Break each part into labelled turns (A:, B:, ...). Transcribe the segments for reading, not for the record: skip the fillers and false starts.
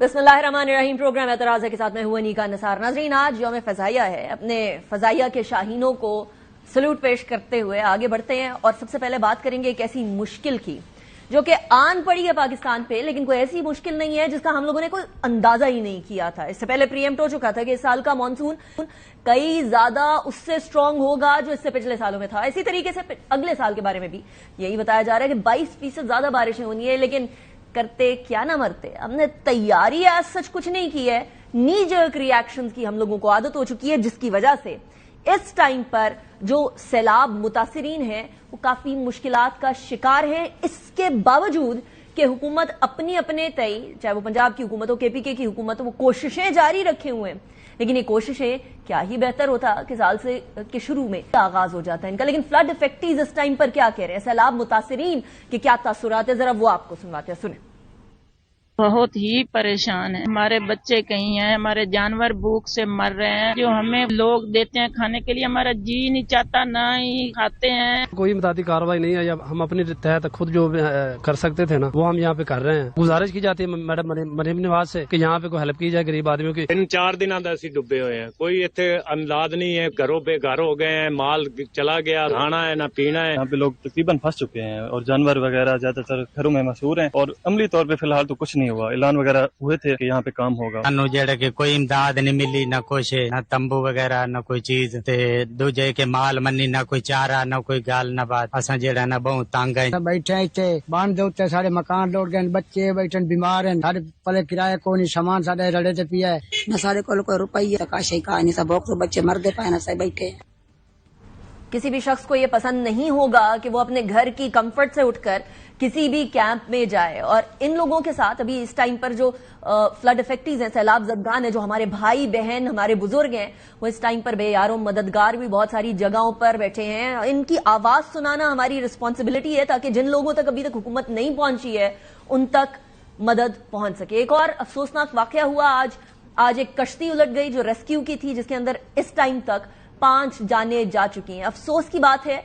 A: बिस्मिल्लाहिर्रहमानिर्रहीम। प्रोग्राम एतराज़ के साथ मैं हूं अनीका निसार। नाज़रीन, आज यौम फ़ज़ाइया है। अपने फ़ज़ाइया के शाहीनों को सल्यूट पेश करते हुए आगे बढ़ते हैं और सबसे पहले बात करेंगे एक ऐसी मुश्किल की जो कि आन पड़ी है पाकिस्तान पे, लेकिन कोई ऐसी मुश्किल नहीं है जिसका हम लोगों ने कोई अंदाजा ही नहीं किया था। इससे पहले प्रीएम्प्ट हो चुका था कि इस साल का मानसून कई ज्यादा उससे स्ट्रांग होगा जो इससे पिछले सालों में था। इसी तरीके से अगले साल के बारे में भी यही बताया जा रहा है कि 22% ज्यादा बारिशें होनी है, लेकिन करते क्या ना मरते। हमने तैयारी आज सच कुछ नहीं की है, नी जर्क रिएक्शंस की हम लोगों को आदत हो चुकी है, जिसकी वजह से इस टाइम पर जो सैलाब मुतासिरीन हैं वो काफी मुश्किलात का शिकार हैं। इसके बावजूद कि हुकूमत अपनी अपने तय, चाहे वो पंजाब की हुकूमत हो, केपीके की हुकूमत हो, वो कोशिशें जारी रखे हुए हैं, लेकिन ये कोशिशें क्या ही बेहतर होता कि साल से के शुरू में आगाज हो जाता है इनका। लेकिन फ्लड इफेक्टीज इस टाइम पर क्या कह रहे हैं, सैलाब मुतासिरीन के क्या तासुरात है, जरा वो आपको सुनवाते हैं, सुने।
B: बहुत ही परेशान है। हमारे बच्चे कहीं हैं, हमारे जानवर भूख से मर रहे हैं। जो हमें लोग देते हैं खाने के लिए हमारा जी नहीं चाहता, ना ही खाते हैं।
C: कोई इमदादी कार्रवाई नहीं है। हम अपने तहत खुद जो कर सकते थे ना, वो हम यहाँ पे कर रहे हैं। गुजारिश की जाती है मैडम मरीम नवाज से कि यहाँ पे कोई हेल्प की जाए गरीब आदमियों की।
D: इन 4 दिनों ਦਾ ਅਸੀਂ डुबे हुए हैं, कोई इतने अंदाज नहीं है। घरों पे घर हो गए हैं, माल चला गया, खाना है ना पीना है।
E: यहाँ पे लोग तकरीबन फंस चुके हैं और जानवर वगैरह ज्यादातर घरों में मशहूर हैं और अमली तौर पे फिलहाल तो कुछ नहीं हुआ। ऐलान वगैरह हुए थे कि यहाँ पे काम होगा।
F: जेड़ा कि कोई इमदाद नहीं मिली, ना कुछ, ना तंबू वगैरह, ना कोई चीज ते दूजे के माल मनी, ना कोई चारा, ना कोई गाल, ना बात। असा जेड़ा ना बहुत तंग है।
G: बैठे इतने बांध दे उत्ते सारे मकान लौट गए, बच्चे बैठे बीमार हैं, सारे पले किराए को नहीं, सामान सारे रड़े ते पिया है
H: ना, सारे को कोई रुपये काश ही कहा नहीं, सब बच्चे मरदे पाए ना, सब बैठे।
A: किसी भी शख्स को यह पसंद नहीं होगा कि वो अपने घर की कंफर्ट से उठकर किसी भी कैंप में जाए, और इन लोगों के साथ अभी इस टाइम पर जो फ्लड इफेक्टीज हैं, सैलाब ज़दगान है, जो हमारे भाई बहन, हमारे बुजुर्ग हैं, वो इस टाइम पर बेयारों मददगार भी बहुत सारी जगहों पर बैठे हैं। इनकी आवाज सुनाना हमारी रिस्पॉन्सिबिलिटी है ताकि जिन लोगों तक अभी तक हुकूमत नहीं पहुंची है उन तक मदद पहुंच सके। एक और अफसोसनाक वाकया हुआ आज एक कश्ती उलट गई जो रेस्क्यू की थी, जिसके अंदर इस टाइम तक 5 जाने जा चुकी हैं। अफसोस की बात है,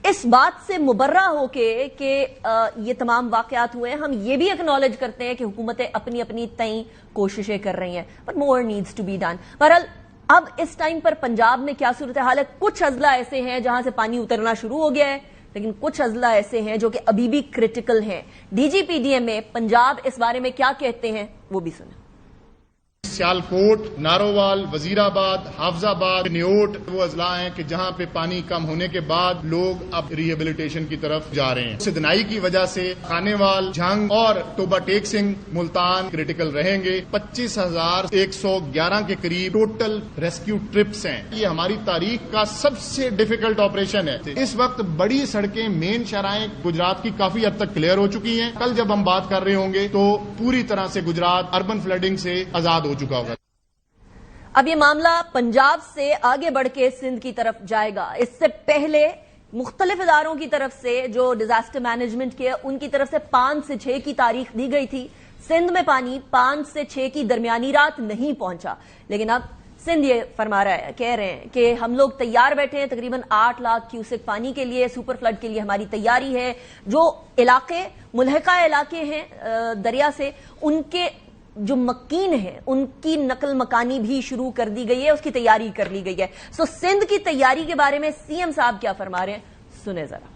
A: इस बात से मुबर्रा होके कि ये तमाम वाकयात हुए, हम ये भी एक्नॉलेज करते हैं कि हुकूमतें अपनी अपनी तय कोशिशें कर रही हैं, but more needs to be done. बहरहाल अब इस टाइम पर पंजाब में क्या सूरत हाल है, कुछ अजला ऐसे हैं जहां से पानी उतरना शुरू हो गया है, लेकिन कुछ अजला ऐसे हैं जो कि अभी भी क्रिटिकल हैं। डीजीपीडीएमए पंजाब इस बारे में क्या कहते हैं वो भी सुने।
I: सियालकोट, नारोवाल, वजीराबाद, हाफजाबाद, न्योट वो अजला हैं कि जहां पे पानी कम होने के बाद लोग अब रिहेबिलिटेशन की तरफ जा रहे हैं। सिदनाई की वजह से खानेवाल, झंग और टोबा टेक सिंह, मुल्तान क्रिटिकल रहेंगे। 25,111 के करीब टोटल रेस्क्यू ट्रिप्स हैं। ये हमारी तारीख का सबसे डिफिकल्ट ऑपरेशन है। इस वक्त बड़ी सड़कें, मेन शराएं गुजरात की काफी हद तक क्लियर हो चुकी हैं। कल जब हम बात कर रहे होंगे तो पूरी तरह से गुजरात अर्बन फ्लडिंग से आजाद हो चुका होगा।
A: अब ये मामला पंजाब से आगे बढ़ के सिंध की तरफ जाएगा। इससे पहले मुख्तलिफ इदारों की तरफ से जो डिजास्टर मैनेजमेंट के, उनकी तरफ से 5 से 6 की तारीख दी गई थी। सिंध में पानी 5 से 6 की दरमियानी रात नहीं पहुंचा, लेकिन अब सिंध ये फरमा रहा है, कह रहे हैं कि हम लोग तैयार बैठे हैं तकरीबन 8 लाख क्यूसेक पानी के लिए। सुपर फ्लड के लिए हमारी तैयारी है। जो इलाके मुल्हिका इलाके हैं दरिया से, उनके जो मकीन है उनकी नकल मकानी भी शुरू कर दी गई है, उसकी तैयारी कर ली गई है। सो सिंध की तैयारी के बारे में सीएम साहब क्या फरमा रहे हैं, सुने जरा।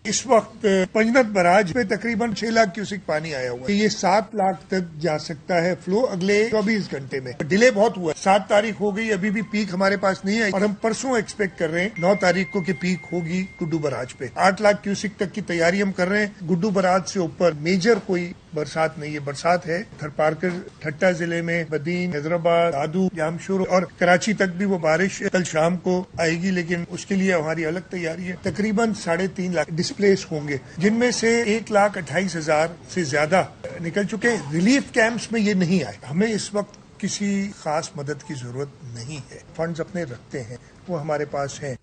J: इस वक्त पंजनत बराज पे तकरीबन 6 लाख क्यूसिक पानी आया हुआ है। ये 7 लाख तक जा सकता है फ्लो अगले 24 घंटे में। डिले बहुत हुआ, 7 तारीख हो गई, अभी भी पीक हमारे पास नहीं है और हम परसों एक्सपेक्ट कर रहे हैं 9 तारीख को कि पीक होगी गुड्डू बराज पे। 8 लाख क्यूसिक तक की तैयारी हम कर रहे हैं। गुड्डू बराज से ऊपर मेजर कोई बरसात नहीं है। बरसात है थरपारकर, ठट्टा जिले में, बदीन, हैदराबाद, दादू, जामशुर और कराची तक भी वो बारिश कल शाम को आएगी, लेकिन उसके लिए हमारी अलग तैयारी है। तकरीबन 3.5 लाख डिस्प्लेस होंगे, जिनमें से 1,28,000 से ज्यादा निकल चुके। रिलीफ कैंप्स में ये नहीं आए। हमें इस वक्त किसी खास मदद की जरूरत नहीं है। फंड्स अपने रखते हैं, वो हमारे पास हैं।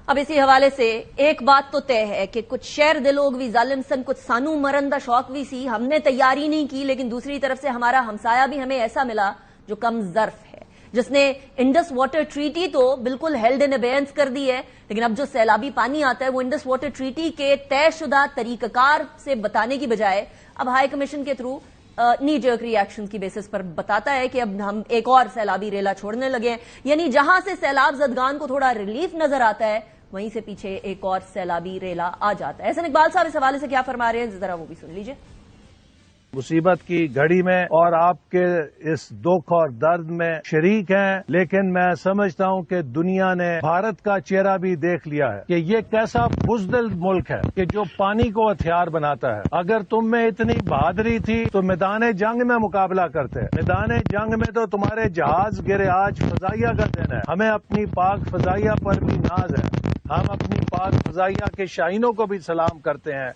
A: अब इसी हवाले से एक बात तो तय है कि कुछ शहर दे लोग भी जालिम सन, कुछ सानू मरन दा शौक भी सी। हमने तैयारी नहीं की, लेकिन दूसरी तरफ से हमारा हमसाया भी हमें ऐसा मिला जो कम ज़र्फ है, जिसने इंडस वाटर ट्रीटी तो बिल्कुल हेल्ड इन अबेयंस कर दी है, लेकिन अब जो सैलाबी पानी आता है वो इंडस वाटर ट्रीटी के तयशुदा तरीकाकार से बताने की बजाय अब हाई कमीशन के थ्रू नी जर्क रिएक्शन की बेसिस पर बताता है कि अब हम एक और सैलाबी रेला छोड़ने लगे हैं, यानी जहां से सैलाब ज़दगान को थोड़ा रिलीफ नजर आता है वहीं से पीछे एक और सैलाबी रेला आ जाता है। एहसन इकबाल साहब इस हवाले से क्या फरमा रहे हैं, जरा वो भी सुन लीजिए।
K: मुसीबत की घड़ी में और आपके इस दुख और दर्द में शरीक हैं, लेकिन मैं समझता हूं कि दुनिया ने भारत का चेहरा भी देख लिया है कि ये कैसा बुज़दिल मुल्क है कि जो पानी को हथियार बनाता है। अगर तुम में इतनी बहादुरी थी तो मैदान जंग में मुकाबला करते। मैदान जंग में तो तुम्हारे जहाज गिरे, आज फजाइया का दिन है। हमें अपनी पाक फजाइया पर भी नाज है, हम अपनी पाक फजाइया के शाहीनों को भी सलाम करते हैं।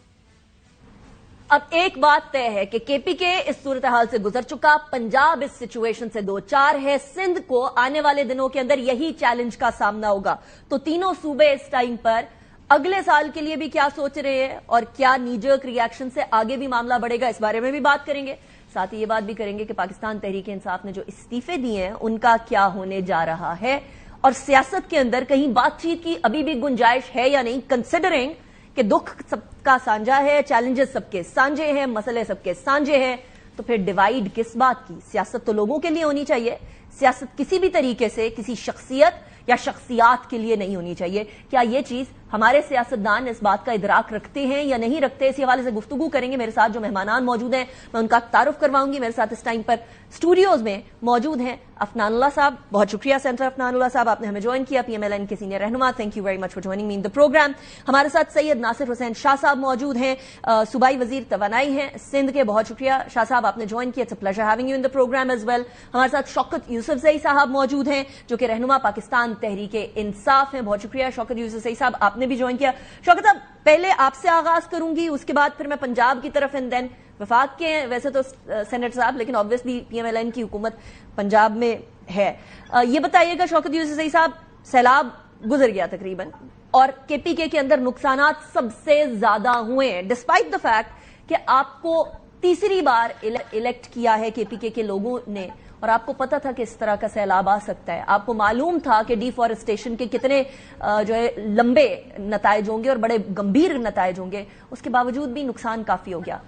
A: अब एक बात तय है कि केपीके इस सूरत हाल से गुजर चुका, पंजाब इस सिचुएशन से दो चार है, सिंध को आने वाले दिनों के अंदर यही चैलेंज का सामना होगा। तो तीनों सूबे इस टाइम पर अगले साल के लिए भी क्या सोच रहे हैं और क्या नीजर्क रिएक्शन से आगे भी मामला बढ़ेगा, इस बारे में भी बात करेंगे। साथ ही ये बात भी करेंगे कि पाकिस्तान तहरीक इंसाफ ने जो इस्तीफे दिए हैं उनका क्या होने जा रहा है और सियासत के अंदर कहीं बातचीत की अभी भी गुंजाइश है या नहीं, कंसिडरिंग कि दुख सबका साझा है, चैलेंजेस सबके साझे हैं, मसले सबके साझे हैं, तो फिर डिवाइड किस बात की। सियासत तो लोगों के लिए होनी चाहिए, सियासत किसी भी तरीके से किसी शख्सियत या शख्सियात के लिए नहीं होनी चाहिए। क्या ये चीज हमारे सियासतदान इस बात का इदराक रखते हैं या नहीं रखते, इसी हवाले से गुफ्तगू करेंगे। मेरे साथ जो मेहमानान मौजूद हैं मैं उनका तारुफ करवाऊंगी। मेरे साथ इस टाइम पर स्टूडियोज में मौजूद हैं अफनानुल्लाह साहब, बहुत शुक्रिया सेंटर अफनानुल्लाह साहब, आपने हमें ज्वाइन किया, PMLN के सीनियर रहनुमा, thank you very much for joining me in the programme. हमारे साथ सैयद नासिर हुसैन शाह साहब मौजूद हैं, सूबाई वजीर तवानाई हैं सिंध के, बहुत शुक्रिया शाह साहब, आपने ज्वाइन किया, it's a pleasure having you in the programme as well. हमारे साथ शौकत यूसुफजई साहब मौजूद हैं जो कि रहनुमा पाकिस्तान तहरीक इंसाफ हैं, बहुत शुक्रिया शौकत यूसुफजई साहब, आपने भी ज्वाइन किया। शौकत साहब, पहले आपसे आगाज करूंगी, उसके बाद फिर मैं पंजाब की तरफ एंड देन वफाक के हैं वैसे तो सेनेटर साहब, लेकिन ऑब्वियसली PMLN की हुकूमत पंजाब में है। ये बताइएगा शौकत यूसुफजई साहब, सैलाब गुजर गया तकरीबन और KPK के अंदर नुकसानात सबसे ज्यादा हुए हैं, डिस्पाइट द फैक्ट कि आपको तीसरी बार इलेक्ट किया है KPK के लोगों ने और आपको पता था कि इस तरह का सैलाब आ सकता है। आपको मालूम था कि डिफॉरेस्टेशन के कितने जो है लंबे नतायज होंगे और बड़े गंभीर नतायज होंगे, उसके बावजूद भी नुकसान काफी हो गया।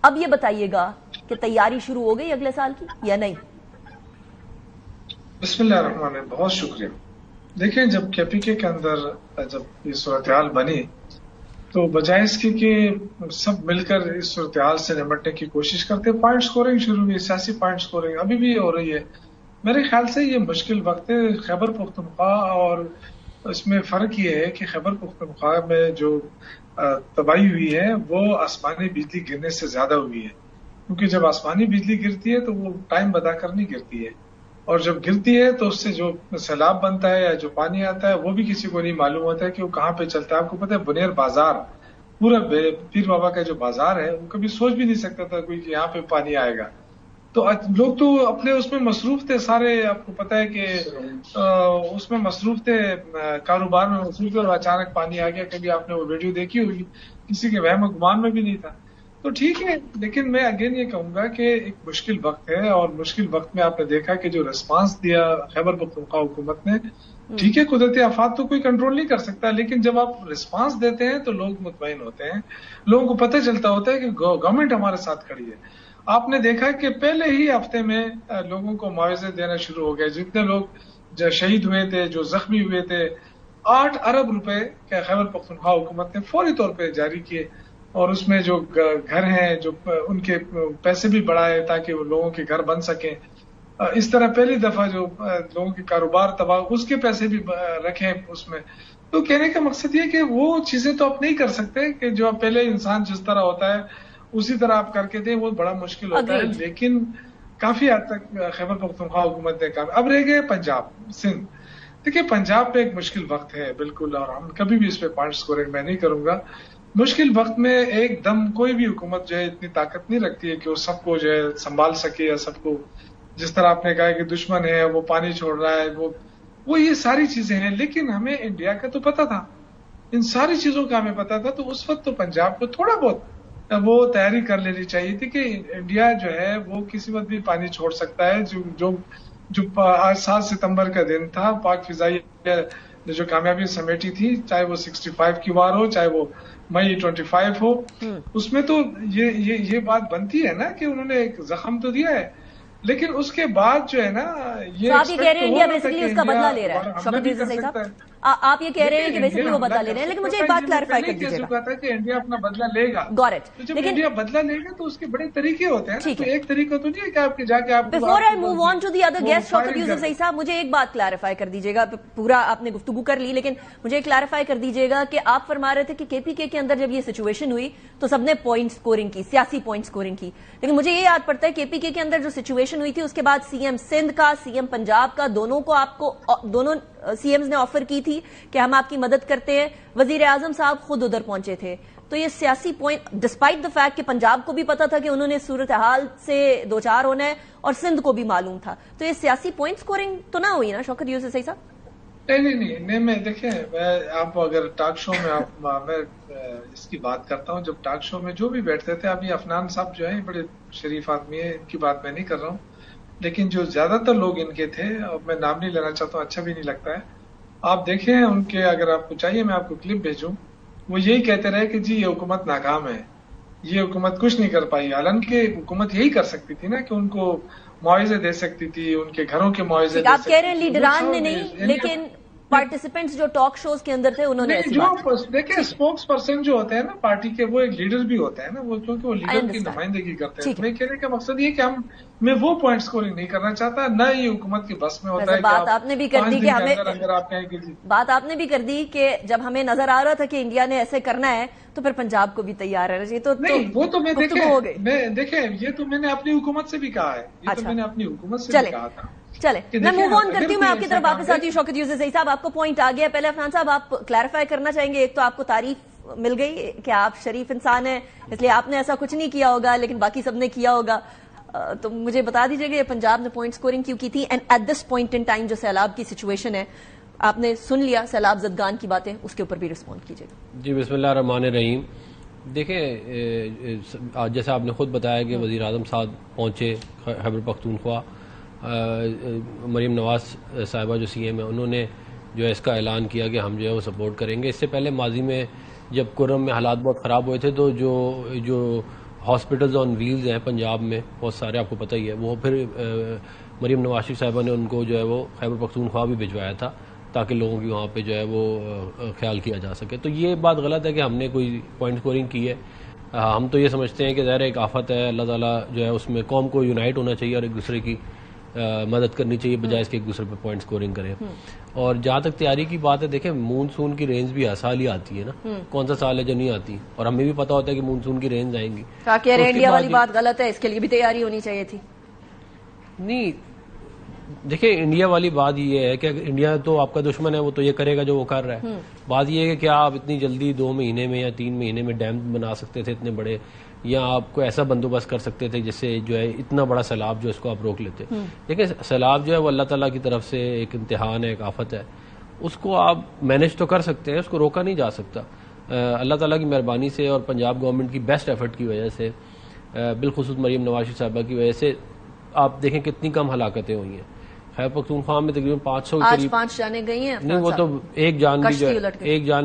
A: अब ये बताइएगा कि तैयारी शुरू हो गई अगले साल की या नहीं?
L: बिस्मिल्लाहिर्रहमानिर्रहीम, बहुत शुक्रिया। देखिए, जब KPK के अंदर जब ये सूरत-ए-हाल बनी तो बजाय इसके कि सब मिलकर इस सूरत-ए-हाल से निपटने की कोशिश करते, पॉइंट स्कोरिंग शुरू हुई, सियासी पॉइंट स्कोरिंग अभी भी हो रही है। मेरे ख्याल से ये मुश्किल वक्त है। खैबर पुख्तनख्वा और इसमें फर्क ये है कि खैबर पुख्तनख्वा में जो तबाही हुई है वो आसमानी बिजली गिरने से ज्यादा हुई है, क्योंकि जब आसमानी बिजली गिरती है तो वो टाइम बताकर नहीं गिरती है, और जब गिरती है तो उससे जो सैलाब बनता है या जो पानी आता है वो भी किसी को नहीं मालूम होता है कि वो कहाँ पे चलता है। आपको पता है बुनेर बाजार, पूरा पीर बाबा का जो बाजार है, वो कभी सोच भी नहीं सकता था कोई कि यहाँ पे पानी आएगा। तो लोग तो अपने उसमें मसरूफ थे सारे, आपको पता है कि उसमें मसरूफ थे, कारोबार में मसरूफ थे, और अचानक पानी आ गया। कभी आपने वो वीडियो देखी होगी, किसी के वहम गुमान में भी नहीं था। तो ठीक है, लेकिन मैं अगेन ये कहूंगा कि एक मुश्किल वक्त है, और मुश्किल वक्त में आपने देखा कि जो रिस्पांस दिया खैबर पख्तूनख्वा हुकूमत ने, ठीक है, कुदरती आफात तो कोई कंट्रोल नहीं कर सकता, लेकिन जब आप रिस्पांस देते हैं तो लोग मुतमईन होते हैं, लोगों को पता चलता होता है कि गवर्नमेंट हमारे साथ खड़ी है। आपने देखा कि पहले ही हफ्ते में लोगों को मुआवजे देना शुरू हो गया। जितने लोग जो शहीद हुए थे, जो जख्मी हुए थे, 8 अरब रुपए के खैबर पख्तूनख्वा हुकूमत ने फौरी तौर पर जारी किए, और उसमें जो घर हैं जो उनके पैसे भी बढ़ाए ताकि वो लोगों के घर बन सकें। इस तरह पहली दफा जो लोगों के कारोबार तबाह, उसके पैसे भी रखें उसमें। तो कहने का मकसद ये कि वो चीजें तो आप नहीं कर सकते कि जो पहले इंसान जिस तरह होता है उसी तरह आप करके दें, वो बड़ा मुश्किल होता है। लेकिन काफी हद तक खैबर पख्तूनख्वा हुकूमत ने काम। अब रह गए पंजाब, सिंध। देखिए, पंजाब पे एक मुश्किल वक्त है बिल्कुल, और हम कभी भी इस पे पॉइंट स्कोरिंग मैं नहीं करूंगा। मुश्किल वक्त में एकदम कोई भी हुकूमत जो है इतनी ताकत नहीं रखती है कि वो सबको जो है संभाल सके, या सबको, जिस तरह आपने कहा कि दुश्मन है वो पानी छोड़ रहा है, वो ये सारी चीजें हैं। लेकिन हमें इंडिया का तो पता था, इन सारी चीजों का हमें पता था। तो उस वक्त तो पंजाब को थोड़ा बहुत वो तैयारी कर लेनी चाहिए थी कि इंडिया जो है वो किसी वक्त भी पानी छोड़ सकता है। जो आज 7 सितंबर का दिन था, पाक फिजाइया نے جو کامیابی سمیٹی تھی، چاہے وہ 65 کی وار ہو، چاہے وہ مئی 25 ہو، اس میں تو یہ بات بنتی ہے نا کہ انہوں نے ایک زخم تو دیا ہے، لیکن اس کے بعد جو ہے نا یہ
A: کہہ رہے ہیں انڈیا بیسیکلی اس کا بدلہ لے رہا ہے. شوکت یوسف زئی صاحب آپ یہ کہہ رہے ہیں کہ بیسیکلی وہ بدلہ لے رہے ہیں، لیکن مجھے ایک بات کلیریفائی کر دیجیے گا.
L: تھا کہ انڈیا اپنا بدلہ لے گا، جب انڈیا بدلہ لے گا تو اس کے بڑے طریقے ہوتے ہیں، تو ایک طریقہ تو نہیں ہے کہ آپ کے جا کے آپ
A: before I move on to the other guest Shaukat Yousafzai sahab مجھے ایک بات کلیریفائی کر دیجیے گا. پورا آپ نے گفتگو کر لی، لیکن مجھے کلیریفائی کر دیجیے گا کہ آپ فرما رہے تھے کہ کے پی کے اندر جب یہ سچویشن ہوئی تو سب نے پوائنٹ سکورنگ کی، سیاسی پوائنٹ سکورنگ کی، لیکن مجھے یہ یاد پڑتا ہے کے پی کے اندر جو سچویشن ہوئی تھی اس کے بعد سی ایم سندھ کا، سی ایم پنجاب کا، دونوں سی ایمز نے آفر کی تھی کہ ہم آپ کی مدد کرتے ہیں. وزیر اعظم صاحب خود ادھر پہنچے تھے. تو یہ سیاسی پوائنٹ ڈسپائٹ دا فیکٹ کہ پنجاب کو بھی پتا تھا کہ انہوں نے صورتحال سے دوچار ہونا ہے اور سندھ کو بھی معلوم تھا، تو یہ سیاسی پوائنٹ سکورنگ تو نہ ہوئی نا شوکت یوسف زئی صاحب؟
L: نہیں میں دیکھیں، آپ اگر ٹاک شو میں میں اس کی بات کرتا ہوں، جب ٹاک شو میں جو بھی بیٹھتے تھے، ابھی عفنان صاحب جو ہیں بڑے شریف آدمی ہیں، ان کی بات میں نہیں کر رہا ہوں، لیکن جو زیادہ تر لوگ ان کے تھے، اور میں نام نہیں لینا چاہتا ہوں، اچھا بھی نہیں لگتا ہے، آپ دیکھیں ان کے، اگر آپ کو چاہیے میں آپ کو کلپ بھیجوں، وہ یہی کہتے رہے کہ جی یہ حکومت ناکام ہے، یہ حکومت کچھ نہیں کر پائی. حالانکہ حکومت یہی کر سکتی تھی نا کہ ان کو معاوضے دے سکتی تھی، ان کے گھروں کے معاوضے دے سکتی تھی.
A: آپ کہہ رہے ہیں لیڈران نے نہیں، لیکن پارٹیسپینٹس جو ٹاک شوز کے اندر تھے انہوں نے
L: دیکھیں اسپوکس پرسن جو ہوتے ہیں نا پارٹی کے، وہ ایک لیڈر بھی ہوتے ہیں نا، وہ کیونکہ وہ لیڈر کی نمائندگی کرتے ہیں. میں کہنے کا مقصد یہ کہ میں وہ پوائنٹ سکورنگ نہیں کرنا چاہتا، نہ یہ حکومت کی بس میں ہوتا ہے.
A: بات آپ نے بھی کر دی کہ ہمیں،
L: اگر آپ کہیں کہ
A: بات آپ نے بھی کر دی کہ جب ہمیں نظر آ رہا تھا کہ انڈیا نے ایسے کرنا ہے تو پھر پنجاب کو بھی تیار رہنا چاہیے. تو
L: نہیں، وہ تو میں دیکھیں یہ تو میں نے اپنی حکومت سے بھی کہا ہے، یہ تو میں نے اپنی حکومت سے بھی کہا تھا.
A: چلے میں موو آن کرتی ہوں، میں آپ کی طرف واپس آتی ہوں. شوکت یوسف زئی صاحب آپ کو پوائنٹ آ گیا. پہلے عفنان صاحب آپ کلیریفائی کرنا چاہیں گے. ایک تو آپ کو تعریف مل گئی کہ آپ شریف انسان ہیں، اس لیے آپ نے ایسا کچھ نہیں کیا ہوگا، لیکن باقی سب نے کیا ہوگا. تو مجھے بتا دیجیے کہ پنجاب نے پوائنٹ سکورنگ کیوں کی تھی، and at this point in time جو سیلاب کی سچویشن ہے، آپ نے سن لیا سیلاب زدگان کی باتیں، اس کے اوپر بھی رسپونڈ کیجیے گا.
M: جی بسم اللہ الرحمن الرحیم. دیکھیں جیسا آپ نے خود بتایا کہ وزیر اعظم صاحب پہنچے خیبر پختونخوا، مریم نواز صاحبہ جو سی ایم ہے انہوں نے جو ہے اس کا اعلان کیا کہ ہم جو ہے وہ سپورٹ کریں گے. اس سے پہلے ماضی میں جب کرم میں حالات بہت خراب ہوئے تھے تو جو ہاسپٹلز آن ویلز ہیں پنجاب میں بہت سارے، آپ کو پتہ ہی ہے، وہ پھر مریم نواز صاحبہ نے ان کو جو ہے وہ خیبر پختونخوا بھی بھجوایا تھا تاکہ لوگوں کی وہاں پہ جو ہے وہ خیال کیا جا سکے. تو یہ بات غلط ہے کہ ہم نے کوئی پوائنٹ سکورنگ کی ہے. ہم تو یہ سمجھتے ہیں کہ ظاہر ایک آفت ہے، اللہ تعالیٰ جو ہے اس میں قوم کو یونائٹ ہونا چاہیے اور ایک دوسرے کی مدد کرنی چاہیے بجائے اس کے ایک دوسرے پہ پوائنٹ سکورنگ کریں. اور جہاں تک تیاری کی بات ہے، دیکھیں مونسون کی رینز بھی ہر سال ہی آتی ہے نا، کون سا سال ہے جو نہیں آتی، اور ہمیں بھی پتا ہوتا ہے کہ مونسون کی رینز آئیں گی.
A: انڈیا والی بات غلط ہے، اس کے لیے بھی تیاری ہونی چاہیے تھی.
M: نہیں دیکھیں انڈیا والی بات یہ ہے کہ انڈیا تو آپ کا دشمن ہے، وہ تو یہ کرے گا جو وہ کر رہا ہے. بات یہ ہے کہ کیا آپ اتنی جلدی 2 مہینے میں یا 3 مہینے میں ڈیم بنا سکتے تھے اتنے بڑے، یا آپ کو ایسا بندوبست کر سکتے تھے جس سے جو ہے اتنا بڑا سیلاب جو اس کو آپ روک لیتے. لیکن سیلاب جو ہے وہ اللہ تعالیٰ کی طرف سے ایک امتحان ہے، ایک آفت ہے، اس کو آپ مینیج تو کر سکتے ہیں، اس کو روکا نہیں جا سکتا. اللہ تعالیٰ کی مہربانی سے اور پنجاب گورنمنٹ کی بیسٹ ایفرٹ کی وجہ سے، بالخصوص مریم نواز صاحبہ کی وجہ سے، آپ دیکھیں کتنی کم ہلاکتیں ہوئی ہیں. خیبر پختونخوا میں تقریباً 500 کے قریب
A: 5 جانیں گئی ہیں.
M: نہیں وہ تو ایک جان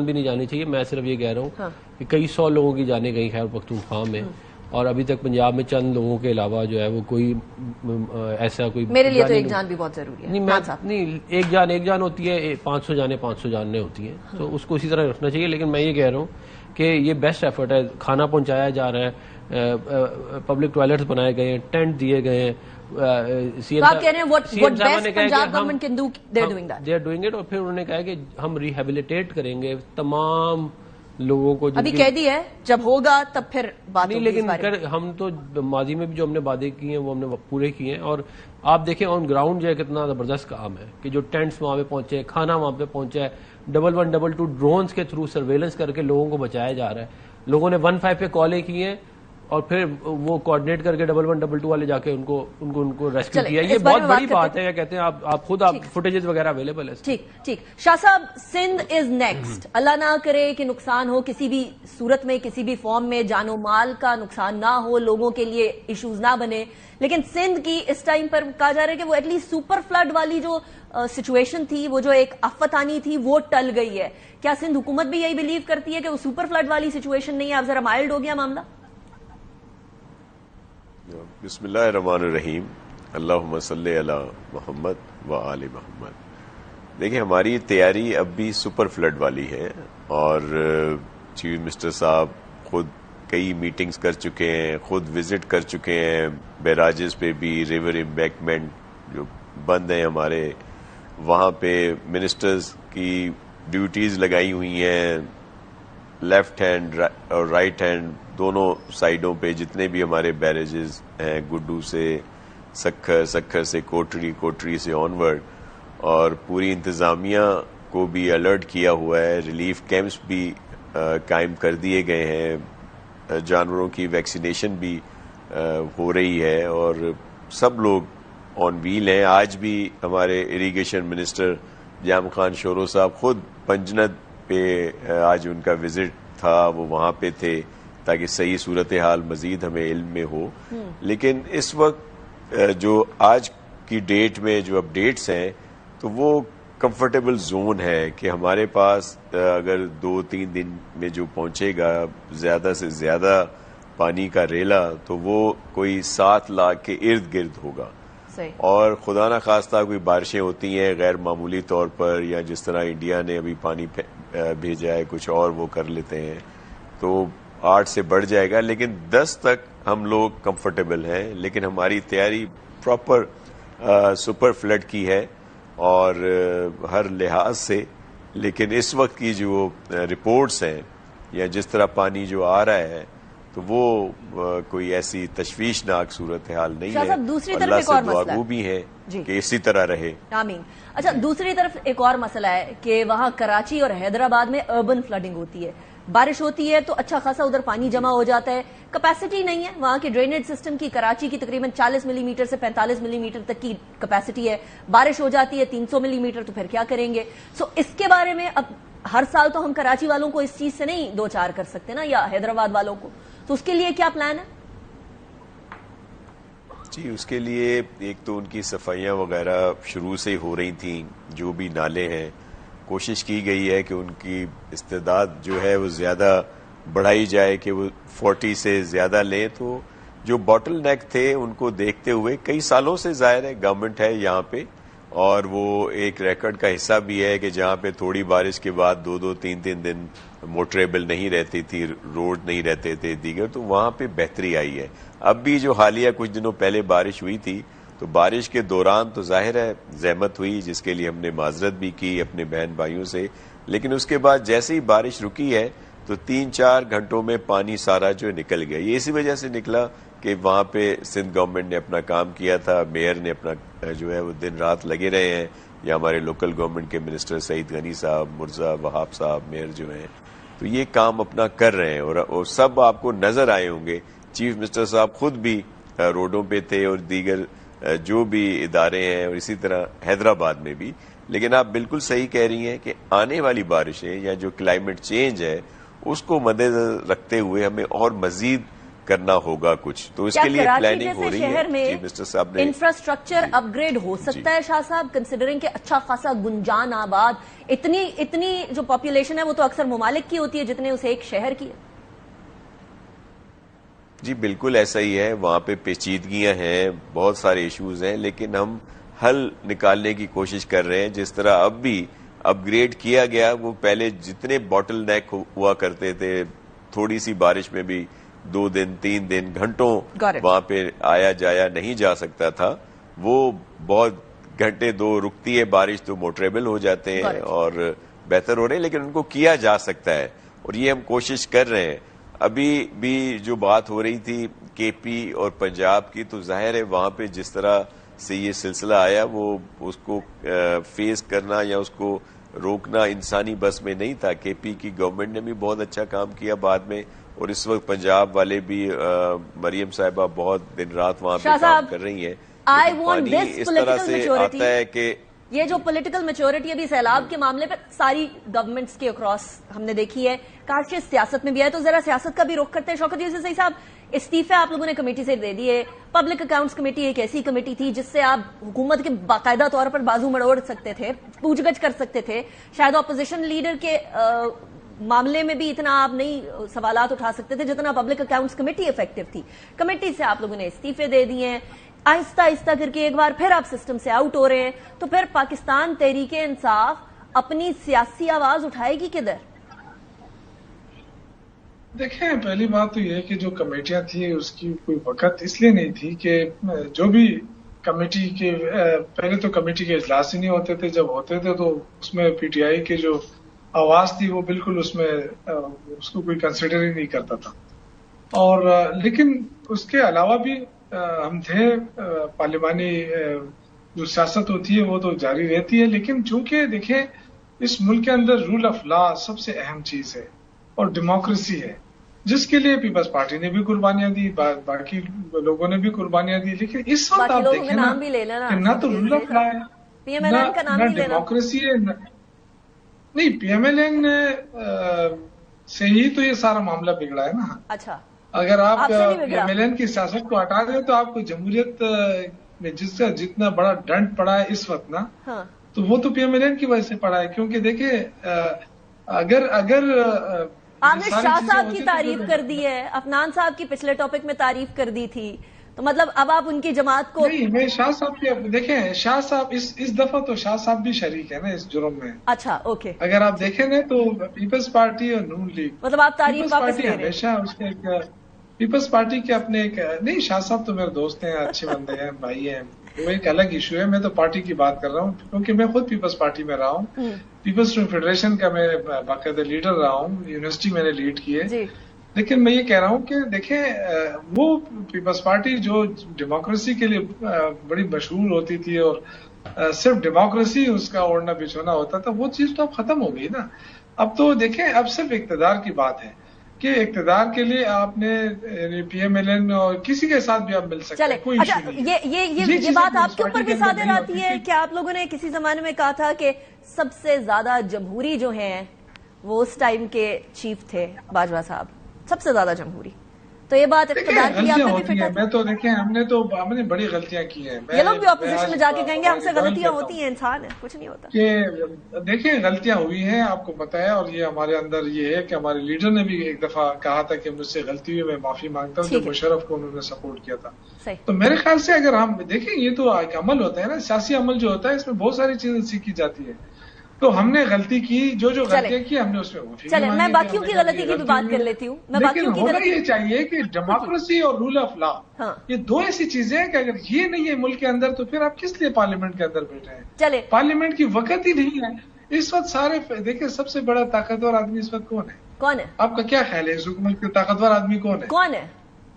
M: بھی نہیں جانی چاہیے. میں صرف یہ کہہ رہا ہوں کہ کئی 100 لوگوں کی جانیں گئی خیبر پختونخوا میں، اور ابھی تک پنجاب میں چند لوگوں کے علاوہ جو ہے وہ کوئی ایسا کوئی،
A: میرے لیے تو ایک جان بھی بہت ضروری ہے.
M: نہیں ایک جان ہوتی ہے، 500 جانیں ہوتی ہیں، تو اس کو اسی طرح رکھنا چاہیے. لیکن میں یہ کہہ رہا ہوں کہ یہ بیسٹ ایفرٹ ہے. کھانا پہنچایا جا رہا ہے، پبلک ٹوائلٹس بنائے گئے ہیں، ٹینٹ دیے گئے ہیں. اور پھر انہوں نے کہا کہ ہم ریہیبلیٹیٹ کریں گے تمام لوگوں کو.
A: ابھی کہہ دی ہے جب ہوگا تب پھر بات
M: نہیں، لیکن ہم تو ماضی میں بھی جو ہم نے وعدے کی ہیں وہ ہم نے پورے کیے ہیں. اور آپ دیکھیں آن گراؤنڈ جو ہے کتنا زبردست کام ہے کہ جو ٹینٹس وہاں پہ پہنچے، کھانا وہاں پہ پہنچا ہے، 1122 ڈرونز کے تھرو سرویلنس کر کے لوگوں کو بچایا جا رہا ہے. لوگوں نے 15 پہ کالیں کی ہیں اور پھر وہ کوآرڈینیٹ کر کے 1112 والے جا کے ان کو ریسکیو کیا. یہ بہت بڑی بات ہے. کہتے ہیں آپ خود فوٹیجز وغیرہ اویلیبل ہے.
A: ٹھیک. شاہ صاحب، سندھ از نیکسٹ. اللہ نہ کرے کہ نقصان ہو کسی بھی صورت میں، کسی بھی فارم میں، جان و مال کا نقصان نہ ہو، لوگوں کے لیے ایشوز نہ بنے، لیکن سندھ کی اس ٹائم پر کہا جا رہا ہے کہ وہ ایٹ لیسٹ سپر فلڈ والی جو سچویشن تھی، وہ جو ایک آفت آنی تھی، وہ ٹل گئی ہے. کیا سندھ حکومت بھی یہی بلیو کرتی ہے کہ وہ سپر فلڈ والی سچویشن نہیں ہے، اب ذرا مائلڈ ہو گیا معاملہ؟
N: بسم اللہ الرحمن الرحیم. اللہم صلی علی محمد و آل محمد. دیکھیں، ہماری تیاری اب بھی سپر فلڈ والی ہے، اور چیف منسٹر صاحب خود کئی میٹنگز کر چکے ہیں، خود وزٹ کر چکے ہیں بیراجز پہ بھی. ریور امبیکمنٹ جو بند ہیں ہمارے، وہاں پہ منسٹرز کی ڈیوٹیز لگائی ہوئی ہیں. لیفٹ ہینڈ اور رائٹ ہینڈ دونوں سائیڈوں پہ جتنے بھی ہمارے بیریجز ہیں، گڈو سے سکھر، سکھر سے کوٹری، کوٹری سے آن ورڈ، اور پوری انتظامیہ کو بھی الرٹ کیا ہوا ہے. ریلیف کیمپس بھی قائم کر دیے گئے ہیں. جانوروں کی ویکسینیشن بھی ہو رہی ہے، اور سب لوگ آن ویل ہیں. آج بھی ہمارے اریگیشن منسٹر جام خان شورو صاحب خود پنجند پہ آج ان کا وزٹ تھا، وہ وہاں پہ تھے تاکہ صحیح صورتحال مزید ہمیں علم میں ہو. لیکن اس وقت جو آج کی ڈیٹ میں جو اپڈیٹس ہیں، تو وہ کمفرٹیبل زون ہے کہ ہمارے پاس اگر 2-3 دن میں جو پہنچے گا زیادہ سے زیادہ پانی کا ریلا، تو وہ کوئی 7 لاکھ کے ارد گرد ہوگا. اور خدا نہ خواستہ کوئی بارشیں ہوتی ہیں غیر معمولی طور پر، یا جس طرح انڈیا نے ابھی پانی بھیجا ہے کچھ اور وہ کر لیتے ہیں، تو 8 سے بڑھ جائے گا. لیکن 10 تک ہم لوگ کمفرٹیبل ہیں. لیکن ہماری تیاری پراپر سپر فلڈ کی ہے اور ہر لحاظ سے. لیکن اس وقت کی جو رپورٹس ہیں یا جس طرح پانی جو آ رہا ہے، تو وہ کوئی ایسی تشویشناک صورتحال نہیں ہے.
A: دوسری طرف
N: اللہ
A: ایک اور
N: سے
A: مسئلہ
N: دعاگو بھی ہے کہ اسی طرح رہے.
A: آمین. اچھا، دوسری طرف ایک اور مسئلہ ہے کہ وہاں کراچی اور حیدرآباد میں اربن فلڈنگ ہوتی ہے. بارش ہوتی ہے تو اچھا خاصا ادھر پانی جمع ہو جاتا ہے. کیپیسٹی نہیں ہے وہاں کے ڈرینیج سسٹم کی. کراچی کی تقریباً 40 ملی میٹر سے 45 ملی میٹر تک کی کیپیسٹی ہے. بارش ہو جاتی ہے 300 ملی میٹر، تو پھر کیا کریں گے؟ سو اس کے بارے میں اب ہر سال تو ہم کراچی والوں کو اس چیز سے نہیں دو چار کر سکتے نا، یا حیدرآباد والوں کو. تو اس کے لیے کیا پلان ہے؟
N: جی، اس کے لیے ایک تو ان کی صفائیاں وغیرہ شروع سے ہو رہی تھیں. جو بھی نالے ہیں، کوشش کی گئی ہے کہ ان کی استعداد جو ہے وہ زیادہ بڑھائی جائے کہ وہ 40 سے زیادہ لیں. تو جو باٹل نیک تھے ان کو دیکھتے ہوئے کئی سالوں سے ظاہر ہے گورنمنٹ ہے یہاں پہ، اور وہ ایک ریکارڈ کا حصہ بھی ہے کہ جہاں پہ تھوڑی بارش کے بعد 2-3 دن موٹریبل نہیں رہتی تھی، روڈ نہیں رہتے تھے دیگر، تو وہاں پہ بہتری آئی ہے. اب بھی جو حالیہ کچھ دنوں پہلے بارش ہوئی تھی، تو بارش کے دوران تو ظاہر ہے زحمت ہوئی، جس کے لیے ہم نے معذرت بھی کی اپنے بہن بھائیوں سے. لیکن اس کے بعد جیسے ہی بارش رکی ہے تو 3-4 گھنٹوں میں پانی سارا جو نکل گیا. یہ اسی وجہ سے نکلا کہ وہاں پہ سندھ گورنمنٹ نے اپنا کام کیا تھا، میئر نے اپنا جو ہے وہ دن رات لگے رہے ہیں، یا ہمارے لوکل گورنمنٹ کے منسٹر سعید غنی صاحب، مرزا وہاب صاحب میئر جو ہیں، تو یہ کام اپنا کر رہے ہیں. اور سب آپ کو نظر آئے ہوں گے. چیف منسٹر صاحب خود بھی روڈوں پہ تھے، اور دیگر جو بھی ادارے ہیں، اور اسی طرح حیدرآباد میں بھی. لیکن آپ بالکل صحیح کہہ رہی ہیں کہ آنے والی بارشیں یا جو کلائمیٹ چینج ہے اس کو مد نظر رکھتے ہوئے ہمیں اور مزید کرنا ہوگا کچھ. تو اس کے لیے پلاننگ ہو رہی ہے. چیف منسٹر صاحب نے
A: انفراسٹرکچر اپ گریڈ ہو سکتا ہے شاہ صاحب، کنسیڈرنگ کہ اچھا خاصا گنجان آباد، اتنی جو پاپولیشن ہے وہ تو اکثر ممالک کی ہوتی ہے جتنے اسے ایک شہر کی ہے.
N: جی بالکل ایسا ہی ہے. وہاں پہ پیچیدگیاں ہیں، بہت سارے ایشوز ہیں، لیکن ہم حل نکالنے کی کوشش کر رہے ہیں. جس طرح اب بھی اپ گریڈ کیا گیا، وہ پہلے جتنے باٹل نیک ہوا کرتے تھے، تھوڑی سی بارش میں بھی 2 دن 3 دن گھنٹوں وہاں پہ آیا جایا نہیں جا سکتا تھا، وہ بہت گھنٹے 2 رکتی ہے بارش تو موٹریبل ہو جاتے ہیں اور بہتر ہو رہے ہیں. لیکن ان کو کیا جا سکتا ہے، اور یہ ہم کوشش کر رہے ہیں. ابھی بھی جو بات ہو رہی تھی کے پی اور پنجاب کی، تو ظاہر ہے وہاں پہ جس طرح سے یہ سلسلہ آیا، وہ اس کو فیس کرنا یا اس کو روکنا انسانی بس میں نہیں تھا. کے پی کی گورنمنٹ نے بھی بہت اچھا کام کیا بعد میں, اور اس وقت پنجاب والے بھی مریم صاحبہ بہت دن رات وہاں پہ کام کر رہی ہیں. پانی اس طرح سے آتا ہے کہ
A: یہ جو پولیٹیکل میچورٹی ابھی سیلاب کے معاملے پہ ساری گورنمنٹس کے اکراس ہم نے دیکھی ہے, کاش سیاست میں بھی ہے. تو ذرا سیاست کا بھی رخ کرتے ہیں. شوکت یوسف زئی صاحب, استعفے آپ لوگوں نے کمیٹی سے دے دیے. پبلک اکاؤنٹس کمیٹی ایک ایسی کمیٹی تھی جس سے آپ حکومت کے باقاعدہ طور پر بازو مڑوڑ سکتے تھے, پوچھ گچھ کر سکتے تھے. شاید اپوزیشن لیڈر کے معاملے میں بھی اتنا آپ نہیں سوالات اٹھا سکتے تھے جتنا پبلک اکاؤنٹس کمیٹی افیکٹو تھی. کمیٹی سے آپ لوگوں نے استعفے دے دیے ہیں. آہستہ آہستہ کر کے ایک بار پھر آپ سسٹم سے آؤٹ ہو رہے ہیں. تو پھر پاکستان تحریک انصاف اپنی سیاسی آواز اٹھائے گی کدھر؟
L: دیکھیں, پہلی بات تو یہ ہے کہ جو کمیٹیاں تھیں اس کی کوئی وقت اس لیے نہیں تھی کہ جو بھی کمیٹی کے پہلے تو کمیٹی کے اجلاس ہی نہیں ہوتے تھے. جب ہوتے تھے تو اس میں پی ٹی آئی کی جو آواز تھی وہ بالکل اس میں اس کو کوئی کنسیڈر ہی نہیں کرتا تھا. اور لیکن اس کے علاوہ بھی ہم تھے, پارلیمانی جو سیاست ہوتی ہے وہ تو جاری رہتی ہے. لیکن چونکہ دیکھیں اس ملک کے اندر رول آف لا سب سے اہم چیز ہے اور ڈیموکریسی ہے, جس کے لیے پیپلز پارٹی نے بھی قربانیاں دی, باقی لوگوں نے بھی قربانیاں دی. لیکن اس وقت آپ دیکھیں نا کہ نہ تو رول آف لا ہے نہ ڈیموکریسی ہے. نہیں, پی ایم ایل این سے ہی تو یہ سارا معاملہ بگڑا ہے نا.
A: اچھا,
L: اگر آپ پی ایم ایل این کی سیاست کو ہٹا دیں تو آپ کو جمہوریت میں جس کا جتنا بڑا ڈنٹ پڑا ہے اس وقت نا, تو وہ تو پی ایم ایل این کی وجہ سے پڑا ہے. کیونکہ دیکھیں اگر
A: آپ نے شاہ صاحب کی تعریف کر دی ہے, عفنان صاحب کی پچھلے ٹاپک میں تعریف کر دی تھی, تو مطلب اب آپ ان کی جماعت کو
L: نہیں, میں شاہ صاحب کی دیکھیں, شاہ صاحب اس دفعہ تو شاہ صاحب بھی شریک ہے نا اس جرم میں.
A: اچھا, اوکے.
L: اگر آپ دیکھیں نا تو پیپلز پارٹی اور نون لیگ,
A: مطلب آپ تعریف واپس لے رہے ہیں.
L: ہمیشہ اس کے پیپلز پارٹی کے اپنے نہیں, شاہ صاحب تو میرے دوست ہیں, اچھے بندے ہیں, بھائی ہیں, وہ ایک الگ ایشو ہے. میں تو پارٹی کی بات کر رہا ہوں کیونکہ میں خود پیپلز پارٹی میں رہا ہوں. پیپلز اسٹوڈنٹ فیڈریشن کا میں باقاعدہ لیڈر رہا ہوں, یونیورسٹی میں نے لیڈ کی ہے. لیکن میں یہ کہہ رہا ہوں کہ دیکھیں وہ پیپلز پارٹی جو ڈیموکریسی کے لیے بڑی مشہور ہوتی تھی اور صرف ڈیموکریسی اس کا اوڑھنا بچھونا ہوتا تھا, وہ چیز تو اب ختم ہو گئی نا. اب تو دیکھیں اب صرف اقتدار کی بات ہے کہ اقتدار کے لیے آپ نے پی ایم ایل این اور کسی کے ساتھ بھی آپ مل سکتے ہیں, کوئی ایشو نہیں.
A: یہ بات آپ کے اوپر بھی صادر آتی ہے کہ آپ لوگوں نے کسی زمانے میں کہا تھا کہ سب سے زیادہ جمہوری جو ہیں وہ اس ٹائم کے چیف تھے باجوہ صاحب, سب سے زیادہ جمہوری. تو یہ بات اقتدار کی آپ نے بھی فٹا.
L: میں تو دیکھیں ہم نے بڑی غلطیاں کی ہیں.
A: یہ لوگ بھی اپوزیشن میں جا کے کہیں گے ہم سے غلطیاں ہوتی ہیں, انسان ہے, کچھ نہیں ہوتا.
L: کہ دیکھیں غلطیاں ہوئی ہیں, آپ کو پتا ہے, اور یہ ہمارے اندر یہ ہے کہ ہمارے لیڈر نے بھی ایک دفعہ کہا تھا کہ مجھ سے غلطی ہوئی, میں معافی مانگتا ہوں, جو مشرف کو انہوں نے سپورٹ کیا تھا. تو میرے خیال سے اگر ہم دیکھیں, یہ تو ایک عمل ہوتا ہے نا, سیاسی عمل جو ہوتا ہے اس میں بہت ساری چیزیں سیکھی جاتی ہے. تو ہم نے غلطی کی, جو غلطیاں کی ہم نے اس میں معافی مانگی.
A: میں باقیوں کی غلطی کی بھی بات کر لیتی ہوں.
L: لیکن ہونا یہ چاہیے کہ ڈیموکریسی اور رول آف لا یہ دو ایسی چیزیں ہیں کہ اگر یہ نہیں ہے ملک کے اندر تو پھر آپ کس لیے پارلیمنٹ کے اندر بیٹھے ہیں.
A: چلے
L: پارلیمنٹ کی وقت ہی نہیں ہے اس وقت. سارے دیکھیں سب سے بڑا طاقتور آدمی اس وقت کون ہے؟ آپ کا کیا خیال ہے اس حکومت کے طاقتور آدمی کون ہے؟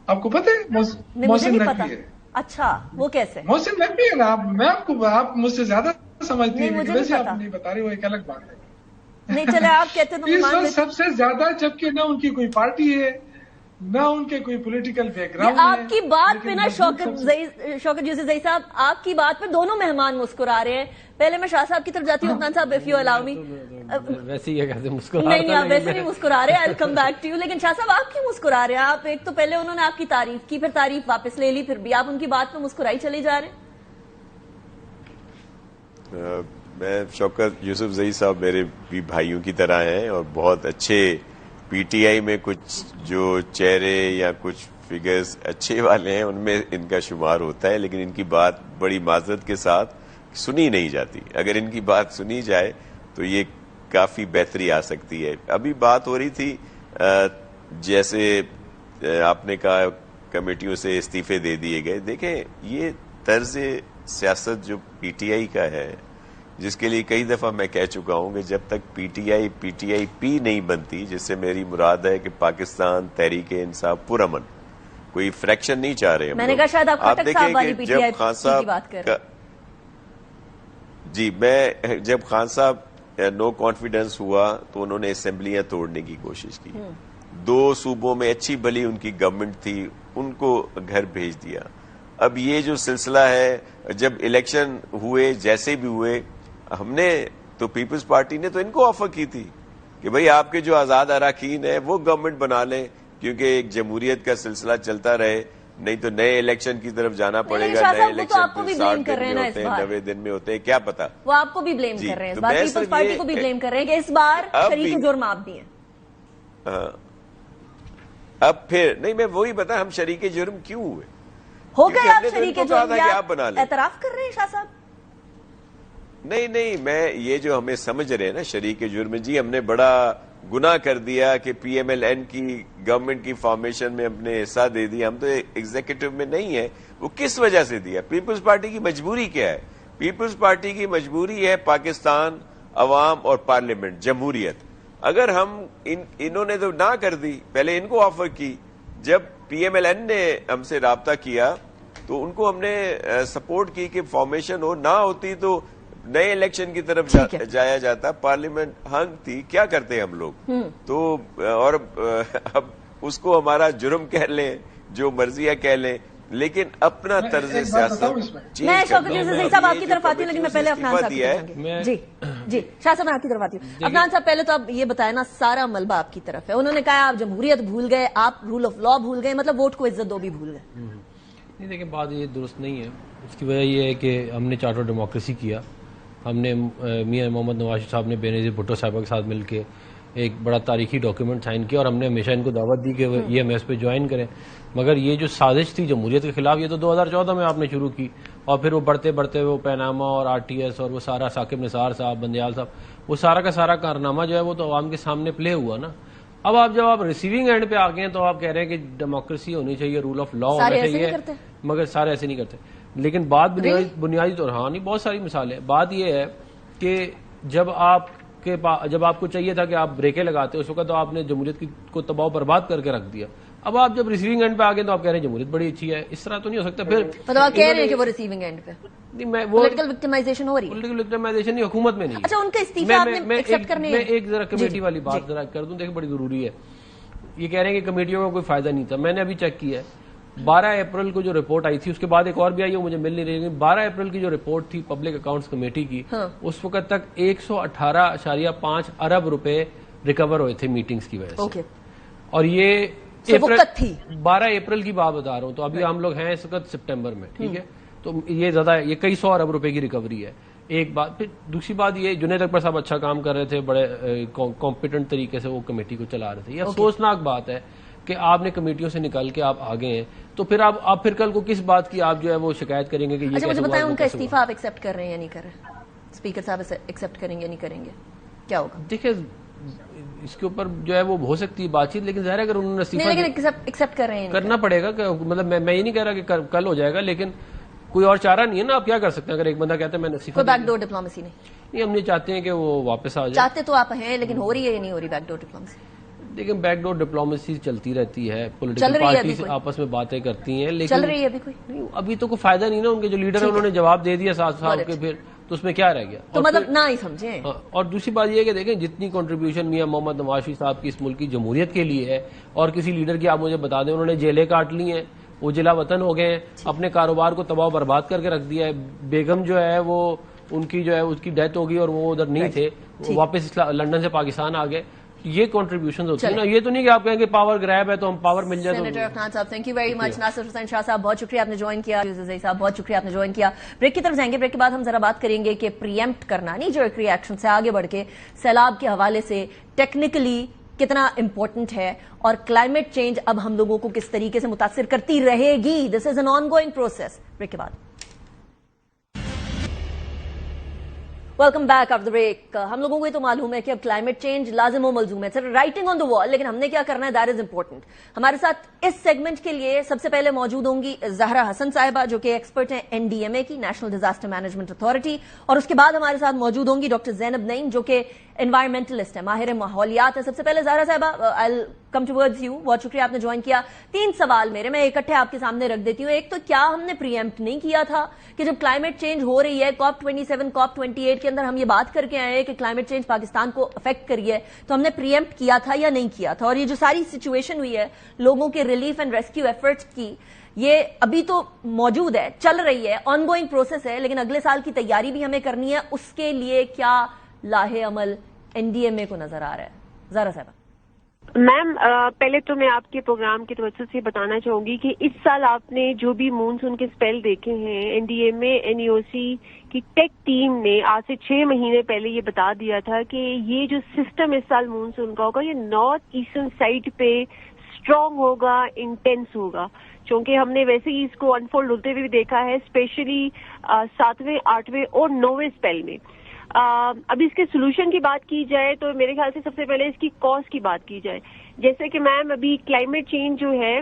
L: آپ کو پتہ ہے؟ محسن نقوی ہے.
A: اچھا, وہ کیسے؟
L: محسن نقوی ہے نا. میں آپ مجھ سے زیادہ سمجھتی ہیں, ویسے آپ نہیں بتا رہی, وہ ایک الگ بات ہے.
A: نہیں چلے آپ کہتے
L: ہیں سب سے زیادہ, جبکہ نہ ان کی کوئی پارٹی ہے نہ ان کے کوئی پولیٹیکل بیک گراؤنڈ ہے.
A: آپ کی بات پہ نا شوکت یوسف زئی صاحب, آپ کی بات پہ دونوں مہمان مسکرا رہے ہیں. پہلے میں شاہ صاحب کی طرف جاتی ہوں. عفنان صاحب اف یو الاؤ می.
M: ویسے ہی کیسے مسکرا رہے ہیں؟
A: نہیں آپ ویسے نہیں مسکرا رہے, I'll come back to you. لیکن شاہ صاحب آپ کیوں مسکرا رہے ہیں؟ آپ ایک تو پہلے انہوں نے آپ کی تعریف کی, پھر تعریف واپس لے لی, پھر بھی آپ ان کی بات پہ مسکرائی چلے جا رہے ہیں.
N: میں شوکت یوسف زئی صاحب میرے بھی بھائیوں کی طرح ہیں اور بہت اچھے پی ٹی آئی میں کچھ جو چہرے یا کچھ فگرز اچھے والے ہیں ان میں ان کا شمار ہوتا ہے, لیکن ان کی بات بڑی معذرت کے ساتھ سنی نہیں جاتی. اگر ان کی بات سنی جائے تو یہ کافی بہتری آ سکتی ہے. ابھی بات ہو رہی تھی جیسے آپ نے کہا کمیٹیوں سے استعفے دے دیے گئے. دیکھیں یہ طرز سیاست جو پی ٹی آئی کا ہے, جس کے لیے کئی دفعہ میں کہہ چکا ہوں کہ جب تک پی ٹی آئی پی نہیں بنتی, جس سے میری مراد ہے کہ پاکستان تحریک انصاف پرامن, کوئی فریکشن نہیں چاہ رہے.
A: میں نے کہا شاید آپ دیکھیں کہ
N: جب خان صاحب جی میں جب خان صاحب नो कॉन्फिडेंस हुआ तो उन्होंने असेंबलियां तोड़ने की कोशिश की। 2 सूबों में अच्छी भली उनकी गवर्नमेंट थी, उनको घर भेज दिया। अब ये जो सिलसिला है, जब इलेक्शन हुए जैसे भी हुए, हमने तो पीपल्स पार्टी ने तो इनको ऑफर की थी कि भाई आपके जो आजाद अराकीन है वो गवर्नमेंट बना लें, क्योंकि एक जमहूरियत का सिलसिला चलता रहे, नहीं तो नए इलेक्शन की तरफ जाना पड़ेगा। नए इलेक्शन 60 दिन में होते हैं, 90 दिन में होते हैं, क्या पता।
A: वो आपको भी ब्लेम कर रहे हैं इस बार, पीपल्स पार्टी को भी ब्लेम कर रहे हैं कि इस बार शरीक जुर्म आप भी हैं।
N: अब फिर नहीं, मैं वही बता, हम शरीक जुर्म क्यों हुए?
A: हो गए आप शरीक जुर्म,
N: आप बना ले,
A: एतराफ कर रहे हैं शाह साहब?
N: नहीं, मैं ये जो हमें समझ रहे हैं ना शरीक जुर्म, जी हमने बड़ा गुनाह कर दिया कि PMLN की गवर्नमेंट की फॉर्मेशन में अपने हिस्सा दे दिया, हम तो एग्जीक्यूटिव में नहीं है। वो किस वजह से दिया? पीपल्स पार्टी की मजबूरी क्या है? पीपल्स पार्टी की मजबूरी है पाकिस्तान, अवाम और पार्लियामेंट, जमहूरियत। अगर हम इन्होंने तो ना कर दी, पहले इनको ऑफर की, जब PMLN ने हमसे राब्ता किया तो उनको हमने सपोर्ट की कि फॉर्मेशन हो, ना होती तो नए इलेक्शन की तरफ जाया जाता। पार्लियामेंट हंग थी, क्या करते हम लोग? तो और अब उसको हमारा जुर्म कह लें, जो मर्जी है कह लें, लेकिन अपना तर्ज सियासत।
A: मैं शौकत साहब आपकी तरफ आती हूँ, लेकिन मैं पहले अफनान साहब जी शाह साहब मैं आपकी तरफ आती हूँ। अफनान साहब पहले तो आप ये बताएं ना, सारा मलबा आपकी तरफ है। उन्होंने कहा आप जमहूरियत भूल गए, आप रूल ऑफ लॉ भूल गए, मतलब वोट को इज्जत दो भी भूल गए।
M: नहीं, देखिए बात ये दुरुस्त नहीं है। उसकी वजह ये है कि हमने चार्टर डेमोक्रेसी किया, हमने मियां मोहम्मद नवाज साहब ने बेनज़ीर भुट्टो साहब के साथ मिलकर एक बड़ा तारीखी डॉक्यूमेंट साइन किया, और हमने हमेशा इनको दावत दी कि वो EMS पे ज्वाइन करें। मगर ये जो साजिश थी जमहूरियत के खिलाफ, ये तो 2014 में आपने शुरू की, और फिर वो बढ़ते बढ़ते वो पैनामा और RTS और वो सारा साकिब निसार साहब, बंदयाल साहब, वो सारा का सारा कारनामा जो है वो तो आवाम के सामने प्ले हुआ ना। अब आप जब आप रिसीविंग एंड पे आ गए हैं तो आप कह रहे हैं कि डेमोक्रेसी होनी चाहिए, रूल ऑफ लॉ होना चाहिए, मगर सारे ऐसे नहीं करते। लेकिन बात बुनियादी तौर, हाँ नहीं, बहुत सारी मिसालें। बात यह है कि जब आपको चाहिए था कि आप ब्रेकें लगाते, उस वक्त तो आपने जमहूरियत को तबाह बर्बाद करके रख दिया। अब आप जब रिसीविंग एंड पे आ गए तो आप कह रहे हैं जमहूरियत बड़ी अच्छी है, इस तरह तो नहीं हो सकता। फिर
A: मतलब आप कह रहे हैं कि वो रिसीविंग एंड पे पॉलिटिकल विक्टिमाइजेशन हो रही है?
M: पॉलिटिकल विक्टिमाइजेशन नहीं, हुकूमत में नहीं।
A: अच्छा, उनका इस्तीफा आपने एक्सेप्ट करने
M: मैं एक जरा कमेटी वाली बात जरा कर दूं, देखिए बड़ी जरूरी है। ये कह रहे हैं कि कमेटियों में कोई फायदा नहीं था। मैंने अभी चेक किया है, 12 अप्रैल को जो रिपोर्ट आई थी, उसके बाद एक और भी आई है, मुझे मिल नहीं रही, 12 अप्रैल की जो रिपोर्ट थी पब्लिक अकाउंट्स कमेटी की, उस वक्त तक 118.5 अरब रुपए रिकवर हुए थे मीटिंग्स की वजह से। और ये 12 अप्रैल की बात बता रहा हूँ, तो अभी हम लोग हैं इस वक्त सितंबर में, ठीक है। तो ये ज्यादा, ये कई 100 अरब रुपए की रिकवरी है, एक बात। फिर दूसरी बात ये, जुनैद अकबर साहब अच्छा काम कर रहे थे, बड़े कॉम्पिटेंट तरीके से वो कमेटी को चला रहे थे। ये अफसोसनाक बात है कि आपने कमेटियों से निकल के आप आ गए हैं, तो फिर आप फिर कल को किस बात की आप जो है वो शिकायत करेंगे कि ये
A: अच्छा, मुझे बताएं उनका इस्तीफा आप एक्सेप्ट कर रहे हैं या नहीं कर रहे? स्पीकर साहब एक्सेप्ट करेंगे या नहीं करेंगे, क्या होगा?
M: देखिए इसके ऊपर जो है वो हो सकती है बातचीत, लेकिन ज़ाहिर है अगर उन्होंने इस्तीफा
A: एक्सेप्ट कर रहे हैं,
M: करना पड़ेगा। मतलब मैं ये नहीं कह रहा कि कल हो जाएगा, लेकिन कोई और चारा नहीं है ना। आप क्या कर सकते हैं? अगर एक बंदा कहता है मैंने इस्तीफा,
A: बैकडोर डिप्लोमेसी नहीं,
M: हम ये चाहते हैं कि वो वापस आ जाए।
A: चाहते तो आप हैं, लेकिन हो रही है या नहीं हो रही बैकडोर डिप्लोमेसी?
M: देखिए बैकडोर डिप्लोमेसी चलती रहती है, पॉलिटिकल पार्टी आपस में बातें करती हैं, लेकिन
A: चल रही है अभी कोई नहीं,
M: अभी तो कोई फायदा नहीं ना। उनके जो लीडर है उन्होंने जवाब दे दिया 7 साल के, फिर तो उसमें क्या रह गया?
A: तो मतलब ना ही समझे।
M: और दूसरी बात यह है कि देखें, जितनी कंट्रीब्यूशन मियां मोहम्मद नवाज शरीफ साहब की इस मुल्क की जमहूरियत के लिए है, और किसी लीडर की आप मुझे बता दें, उन्होंने जेलें काट ली हैं, वो जिला वतन हो गए हैं, अपने कारोबार को तबाह बर्बाद करके रख दिया है। बेगम जो है वो उनकी जो है उसकी डेथ हो गई और वो उधर नहीं थे, वो वापस लंदन से पाकिस्तान आ गए। ये कंट्रीब्यूशन होती है ना, ये तो नहीं कि आप कहेंगे पावर ग्रैब है तो हम पावर मिल जाए।
A: सेनेटर अफनान साहब, thank you very much. Nasir Hussain Shah साहब, बहुत शुक्रिया आपने ज्वाइन किया। साहब, बहुत शुक्रिया आपने ज्वाइन किया। ब्रेक की तरफ जाएंगे, ब्रेक के बाद हम जरा बात करेंगे कि प्रीएम्प्ट करना, नहीं जो एक रिएक्शन से आगे बढ़ के सैलाब के हवाले से टेक्निकली कितना इंपॉर्टेंट है, और क्लाइमेट चेंज अब हम लोगों को किस तरीके से मुतासिर करती रहेगी। This is an ongoing process. Break के बाद welcome back after the break. हम लोगों को ये तो मालूम है कि अब क्लाइमेट चेंज लाजिम व मलजूम है, sir writing on the wall, लेकिन हमने क्या करना है, दैट इज इंपॉर्टेंट। हमारे साथ इस सेगमेंट के लिए सबसे पहले मौजूद होंगी ज़हरा हसन साहिबा, जो कि एक्सपर्ट हैं NDMA की, नेशनल डिजास्टर मैनेजमेंट अथॉरिटी, और उसके बाद हमारे साथ मौजूद होंगी डॉक्टर ज़ैनब नईम, जो कि एनवायरमेंटलिस्ट है, माहिर माहौलियात है। सबसे पहले ज़हरा साहिबा, आई कम टुवर्ड्स यू, बहुत शुक्रिया आपने ज्वाइन किया। 3 सवाल मेरे, मैं इकट्ठे आपके सामने रख देती हूँ। एक तो क्या हमने प्रीएम्प्ट नहीं किया था कि जब क्लाइमेट चेंज हो रही है, COP27 COP28 के अंदर हम ये बात करके आए हैं कि क्लाइमेट चेंज पाकिस्तान को अफेक्ट करी है, तो हमने प्रीएम्प्ट किया था या नहीं किया था? और ये जो सारी सिचुएशन हुई है लोगों के रिलीफ एंड रेस्क्यू एफर्ट्स की, ये अभी तो मौजूद है, चल रही है, ऑनगोइंग प्रोसेस है, लेकिन अगले साल की तैयारी भी हमें करनी है। उसके लिए क्या लाहे अमल NDMA को नजर आ रहा है? ज़हरा साहिबा।
O: मैम, पहले तो मैं आपके प्रोग्राम की तवज्जो से बताना चाहूंगी कि इस साल आपने जो भी मानसून के स्पेल देखे हैं, NDMA NEOC की टेक टीम ने आज से 6 महीने पहले ये बता दिया था कि ये जो सिस्टम इस साल मानसून का होगा, ये नॉर्थ ईस्टर्न साइड पे स्ट्रांग होगा, इंटेंस होगा। क्योंकि हमने वैसे ही इसको अनफोल्ड होते हुए भी देखा है, स्पेशली 7वें, 8वें और 9वें स्पेल में। अब इसके सोल्यूशन की बात की जाए तो मेरे ख्याल से सबसे पहले इसकी कॉज की बात की जाए। जैसे कि मैम, अभी क्लाइमेट चेंज जो है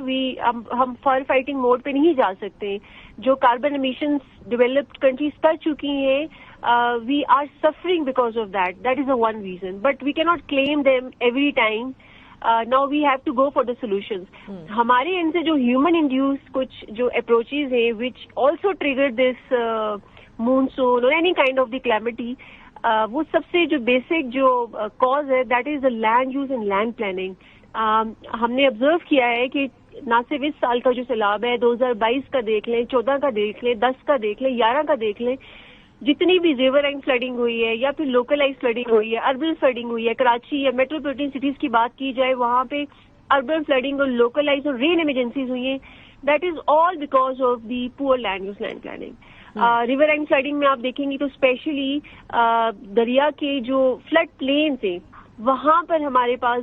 O: हम फायर फाइटिंग मोड पे नहीं जा सकते। जो कार्बन एमिशंस डेवलप्ड कंट्रीज कर चुकी हैं, we are suffering because of that is a one reason, but we can not claim them every time. Now we have to go for the solutions. हमारे end से जो human induce कुछ जो approaches हैं which also trigger this monsoon और any kind of the climatic, वो सबसे जो बेसिक जो कॉज है that is the land use and land planning. हमने ऑब्जर्व किया है कि ना सिर्फ इस साल का जो सैलाब है, 2022 का देख लें, 14 का देख लें, 10 का देख लें, 11 का देख लें, जितनी भी रिवर एंड फ्लडिंग हुई है या फिर लोकलाइज फ्लडिंग हुई है, अर्बन फ्लडिंग हुई है, कराची या मेट्रोपॉलिटन सिटीज की बात की जाए, वहां पे अर्बन फ्लडिंग और लोकलाइज और रेन इमरजेंसीज हुई है, that is all because of the poor land use land planning. River and flooding में आप देखेंगे तो स्पेशली दरिया के जो फ्लड प्लेन थे, वहां पर हमारे पास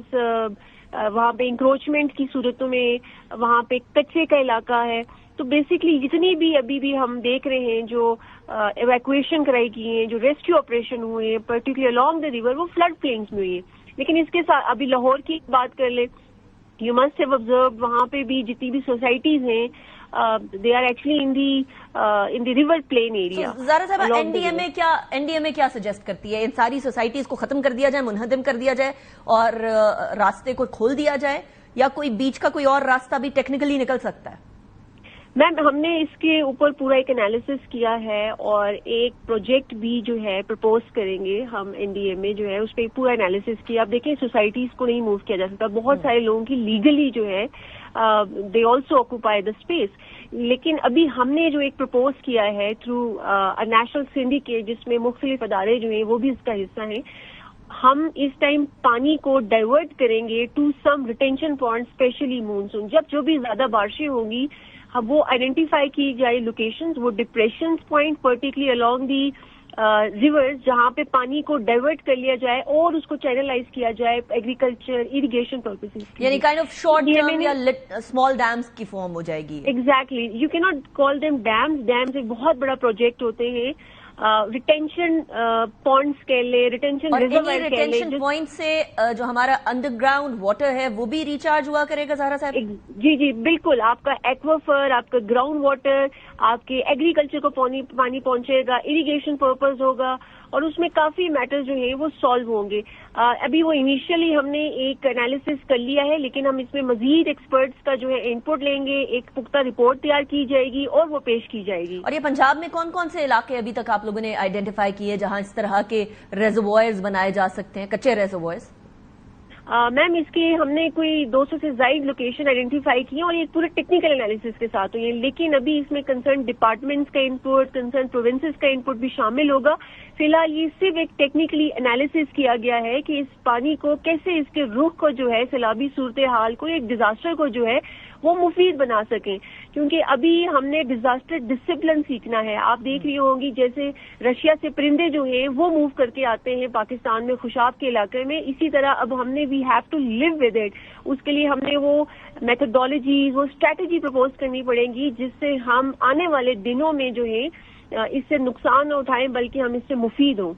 O: वहां पे इंक्रोचमेंट की सूरतों में वहां पे कच्चे का इलाका है। तो बेसिकली जितनी भी अभी भी हम देख रहे हैं जो एवैक्यूएशन कराई गई है, जो रेस्क्यू ऑपरेशन हुए हैं पर्टिकुलर अलोंग द रिवर, वो फ्लड प्लेन्स में हुई है। लेकिन इसके साथ अभी लाहौर की बात कर ले, यू मस्ट हैव ऑब्जर्व, वहां पे भी जितनी भी सोसाइटीज हैं, they are actually in the river plain area.
A: Zahra साहब, NDMA क्या सजेस्ट करती है? इन सारी सोसाइटीज को खत्म कर दिया जाए, मुनहदम कर दिया जाए और रास्ते को खोल दिया जाए, या कोई बीच का कोई और रास्ता भी टेक्निकली निकल सकता है?
O: मैम, हमने इसके ऊपर पूरा एक एनालिसिस किया है और एक प्रोजेक्ट भी जो है प्रपोज करेंगे हम। NDMA जो है उस पर पूरा एनालिसिस किया। आप देखें, सोसाइटीज को नहीं मूव किया जा सकता, बहुत सारे लोगों की लीगली जो है they also occupy the space. लेकिन अभी हमने जो एक प्रपोज किया है थ्रू अ नेशनल सिंडिकेट, जिसमें मुख्तलिफ अदारे जो हैं वो भी इसका हिस्सा हैं, हम इस टाइम पानी को डाइवर्ट करेंगे to some retention point, specially monsoon. जब जो भी ज्यादा बारिशें होंगी, हम वो आइडेंटिफाई की जाए लोकेशंस, वो depression point particularly along the reverse, जहां पे पानी को डाइवर्ट कर लिया जाए और उसको चैनलाइज किया जाए एग्रीकल्चर इरिगेशन पर्पसेस।
A: यानी काइंड ऑफ शॉर्ट टर्म या स्मॉल डैम्स की फॉर्म हो जाएगी।
O: Exactly, you can not call them dams. Dams एक बहुत बड़ा प्रोजेक्ट होते हैं। रिटेंशन पॉइंट्स के लिए, रिटेंशन रिजर्वायर के लिए,
A: रिटेंशन पॉइंट से जो हमारा अंडरग्राउंड वाटर है वो भी रिचार्ज हुआ करेगा ज़हरा साहब?
O: जी जी बिल्कुल। आपका एक्वाफर, आपका ग्राउंड वाटर, आपके एग्रीकल्चर को पानी पहुंचेगा, इरिगेशन पर्पस होगा और उसमें काफी मैटर्स जो है वो सॉल्व होंगे। अभी वो इनिशियली हमने एक एनालिसिस कर लिया है, लेकिन हम इसमें मजीद एक्सपर्ट्स का जो है इनपुट लेंगे, एक पुख्ता रिपोर्ट तैयार की जाएगी और वो पेश की जाएगी।
A: और ये पंजाब में कौन कौन से इलाके अभी तक आप लोगों ने आइडेंटिफाई किए जहां इस तरह के रेजर्वॉयर्स बनाए जा सकते हैं, कच्चे रेजर्वॉयर्स?
O: मैम, इसके हमने कोई 200 से ज्यादा लोकेशन आइडेंटिफाई की और ये पूरे टेक्निकल एनालिसिस के साथ हुई है। लेकिन अभी इसमें कंसर्न डिपार्टमेंट्स का इनपुट, कंसर्न प्रोविंसेस का इनपुट भी शामिल होगा। फिलहाल ये सिर्फ एक टेक्निकली एनालिसिस किया गया है कि इस पानी को कैसे, इसके रुख को जो है, सैलाबी सूरत हाल को, एक डिजास्टर को जो है वो मुफीद बना सकें। क्योंकि अभी हमने डिजास्टर डिसिप्लिन सीखना है। आप देख रही होंगी जैसे रशिया से परिंदे जो हैं वो मूव करके आते हैं पाकिस्तान में खुशाब के इलाके में, इसी तरह अब हमने we have to live with it. उसके लिए हमने वो मेथोडोलॉजी, वो स्ट्रैटेजी प्रपोज करनी पड़ेगी जिससे हम आने वाले दिनों में जो है इससे नुकसान न उठाएं बल्कि हम इससे मुफीद हों।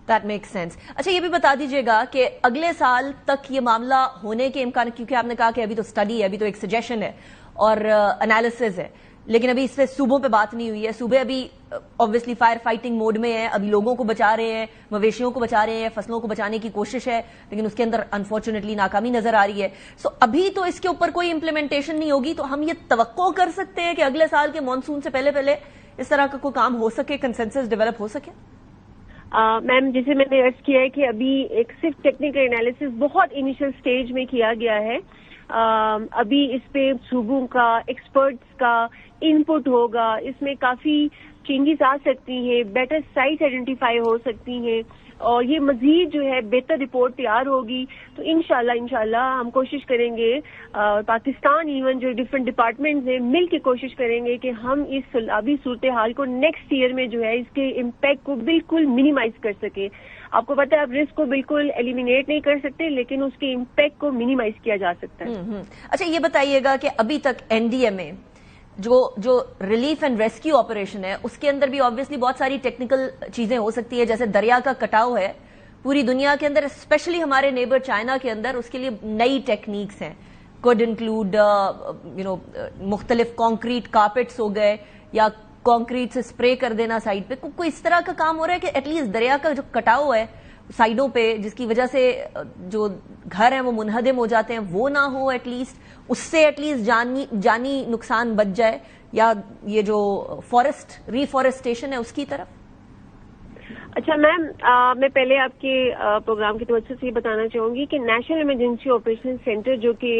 A: That makes sense. अच्छा, ये भी बता दीजिएगा कि अगले साल तक ये मामला होने के इम्कान, क्योंकि आपने कहा कि अभी तो स्टडी है, अभी तो एक सजेशन है और एनालिसिस है, لیکن ابھی اس سے صوبوں پہ بات نہیں ہوئی ہے. صوبے ابھی obviously فائر فائٹنگ موڈ میں ہیں, ابھی لوگوں کو بچا رہے ہیں, مویشیوں کو بچا رہے ہیں, فصلوں کو بچانے کی کوشش ہے, لیکن اس کے اندر انفارچونیٹلی ناکامی نظر آ رہی ہے. سو ابھی تو اس کے اوپر کوئی امپلیمنٹیشن نہیں ہوگی, تو ہم یہ توقع کر سکتے ہیں کہ اگلے سال کے مانسون سے پہلے پہلے اس طرح کا کوئی کام ہو سکے, کنسنسس ڈیولپ ہو سکے؟
O: میم جیسے میں نے عرض کیا ہے کہ ابھی ایک صرف ٹیکنیکل انالیسس بہت انیشل سٹیج میں کیا گیا ہے. ابھی اس پہ صوبوں کا, ایکسپرٹس کا ان پٹ ہوگا, اس میں کافی چینجز آ سکتی ہیں, بیٹر سائٹ آئیڈینٹیفائی ہو سکتی ہیں, اور یہ مزید جو ہے بہتر رپورٹ تیار ہوگی. تو انشاءاللہ ہم کوشش کریں گے, پاکستان ایون جو ڈفرینٹ ڈپارٹمنٹس ہیں مل کے کوشش کریں گے کہ ہم اس سیلابی صورتحال کو نیکسٹ ایئر میں جو ہے اس کے امپیکٹ کو بالکل منیمائز کر سکیں. آپ کو پتہ ہے آپ رسک کو بالکل ایلیمینیٹ نہیں کر سکتے, لیکن اس کے امپیکٹ کو منیمائز کیا جا سکتا ہے.
A: اچھا یہ بتائیے گا کہ ابھی تک این ڈی ایم اے جو ریلیف اینڈ ریسکیو آپریشن ہے اس کے اندر بھی آبویسلی بہت ساری ٹیکنیکل چیزیں ہو سکتی ہے, جیسے دریا کا کٹاؤ ہے پوری دنیا کے اندر, اسپیشلی ہمارے نیبر چائنا کے اندر, اس کے لیے نئی ٹیکنیکس ہیں. کوڈ انکلوڈ مختلف کانکریٹ کارپیٹس ہو گئے, یا کانکریٹ سے سپرے کر دینا سائڈ پہ. کوئی اس طرح کا کام ہو رہا ہے کہ ایٹ لیسٹ دریا کا جو کٹاؤ ہے سائڈوں پہ, جس کی وجہ سے جو گھر ہیں وہ منہدم ہو جاتے ہیں, وہ نہ ہو, ایٹ لیسٹ اس سے ایٹ لیسٹ جانی نقصان بچ جائے, یا یہ جو ریفارسٹیشن ہے اس کی طرف؟
O: اچھا میم, میں پہلے آپ کے پروگرام کی توجہ سے یہ بتانا چاہوں گی کہ نیشنل ایمرجنسی آپریشن سینٹر جو کہ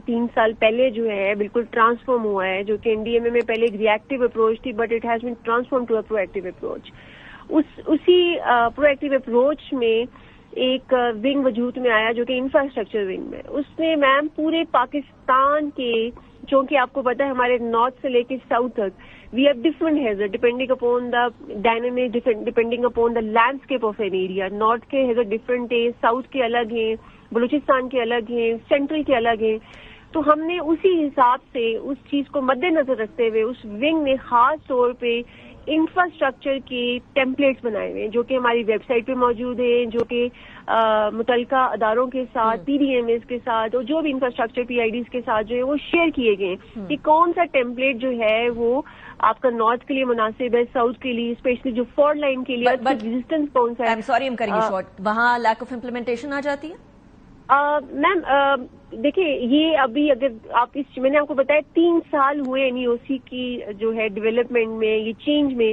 O: 3 سال پہلے جو ہے بالکل ٹرانسفارم ہوا ہے, جو کہ این ڈی ایم اے میں پہلے ایک ری ایکٹیو اپروچ تھی, but it has been transform to a proactive approach. اسی پرو ایکٹیو اپروچ میں ایک ونگ وجود میں آیا جو کہ انفراسٹرکچر ونگ میں. اس نے میم پورے پاکستان کے, چونکہ آپ کو پتا ہے ہمارے نارتھ سے لے کے ساؤتھ تک we have different hazards depending upon the dynamic, depending upon the landscape of an area. North کے ہیزر ڈفرنٹ ہیں, ساؤتھ کے الگ ہیں, بلوچستان کے الگ ہیں, سینٹرل کے الگ ہیں. تو ہم نے اسی حساب سے اس چیز کو مد نظر رکھتے ہوئے اس ونگ نے خاص طور پہ انفراسٹرکچر کے ٹیمپلیٹس بنائے ہوئے ہیں, جو کہ ہماری ویب سائٹ پہ موجود ہیں, جو کہ متعلقہ اداروں کے ساتھ, پی ڈی ایم ایس کے ساتھ, اور جو بھی انفراسٹرکچر پی آئی ڈیز کے ساتھ جو ہے وہ شیئر کیے گئے ہیں کہ کون سا ٹیمپلیٹ جو ہے وہ آپ کا نارتھ کے لیے مناسب ہے, ساؤتھ کے لیے اسپیشلی جو فالٹ لائن کے لیے ریزسٹنس کون سا ہے.
A: سوری ہم کریں گے شارٹ, وہاں لیک آف امپلیمنٹیشن آ جاتی ہے.
O: میم دیکھیے, یہ ابھی اگر آپ میں نے آپ کو بتایا 3 سال ہوئے این ای او سی کی جو ہے ڈیولپمنٹ میں, یہ چینج میں,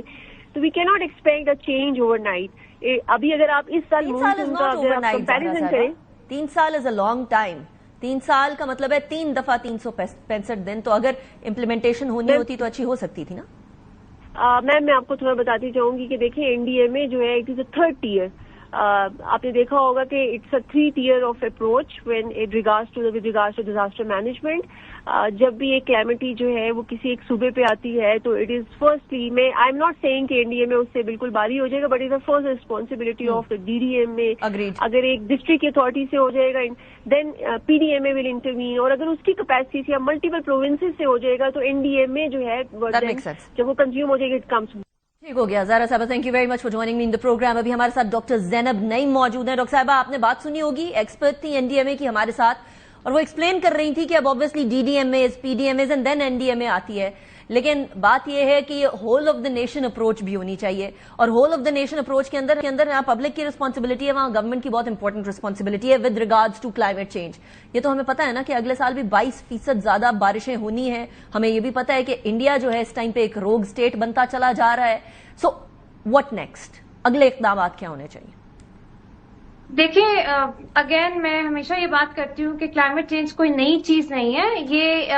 O: تو وی کی not expect a change over night. ابھی اگر آپ اس سال مونسون کا اگر آپ کمپیریزن کریں, 3
A: سال از اے لانگ ٹائم. 3 سال کا مطلب ہے 3 دفعہ 365 دن, تو اگر امپلیمنٹیشن ہونی ہوتی تو اچھی ہو سکتی تھی نا.
O: میم میں آپ کو تھوڑا بتاتی چاہوں گی کہ دیکھیں این ڈی ایم اے جو ہے it is a 3rd tier. آپ نے دیکھا ہوگا کہ it's a 3 tier of approach when it regards to disaster management. جب بھی ایک کلیمٹی جو ہے وہ کسی ایک صوبے پہ آتی ہے تو اٹ از فرسٹلی, میں آئی ایم ناٹ سیئنگ کہ این ڈی ایم اے اس سے بالکل باری ہو جائے گا, but it is first responsibility of the D D M A. اگر ایک ڈسٹرکٹ اتھارٹی سے ہو جائے گا then P D M A will intervene, اور اگر اس کی کیپیسٹی سے یا ملٹیپل پروونسز سے ہو جائے گا تو این ڈی ایم اے جو ہے جب وہ کنزیوم ہو جائے گا اٹ کمس.
A: ٹھیک ہو گیا. زہرا صاحبہ, thank you very much for joining me in the programme. ابھی ہمارے ساتھ ڈاکٹر زینب نعیم موجود ہیں. ڈاکٹر صاحبہ, آپ نے بات سنی ہوگی, ایکسپرٹ تھی این ڈی ایم اے کی ہمارے ساتھ, اور وہ ایکسپلین کر رہی تھی کہ اب obviously D D M As, P D M As and then N D M A آتی ہے, لیکن بات یہ ہے کہ یہ whole of the nation approach بھی ہونی چاہیے, اور whole of the nation approach کے اندر جہاں پبلک کی رسپانسبلٹی ہے وہاں گورنمنٹ کی بہت امپورٹنٹ رسپانسبلٹی ہے with regards to climate change. یہ تو ہمیں پتا ہے نا کہ اگلے سال بھی 22% زیادہ بارشیں ہونی ہیں. ہمیں یہ بھی پتا ہے کہ انڈیا جو ہے اس ٹائم پہ ایک روگ اسٹیٹ بنتا چلا جا رہا ہے. سو واٹ نیکسٹ, اگلے اقدامات کیا ہونے چاہیے؟
P: دیکھیں, اگین میں ہمیشہ یہ بات کرتی ہوں کہ کلائمیٹ چینج کوئی نئی چیز نہیں ہے. یہ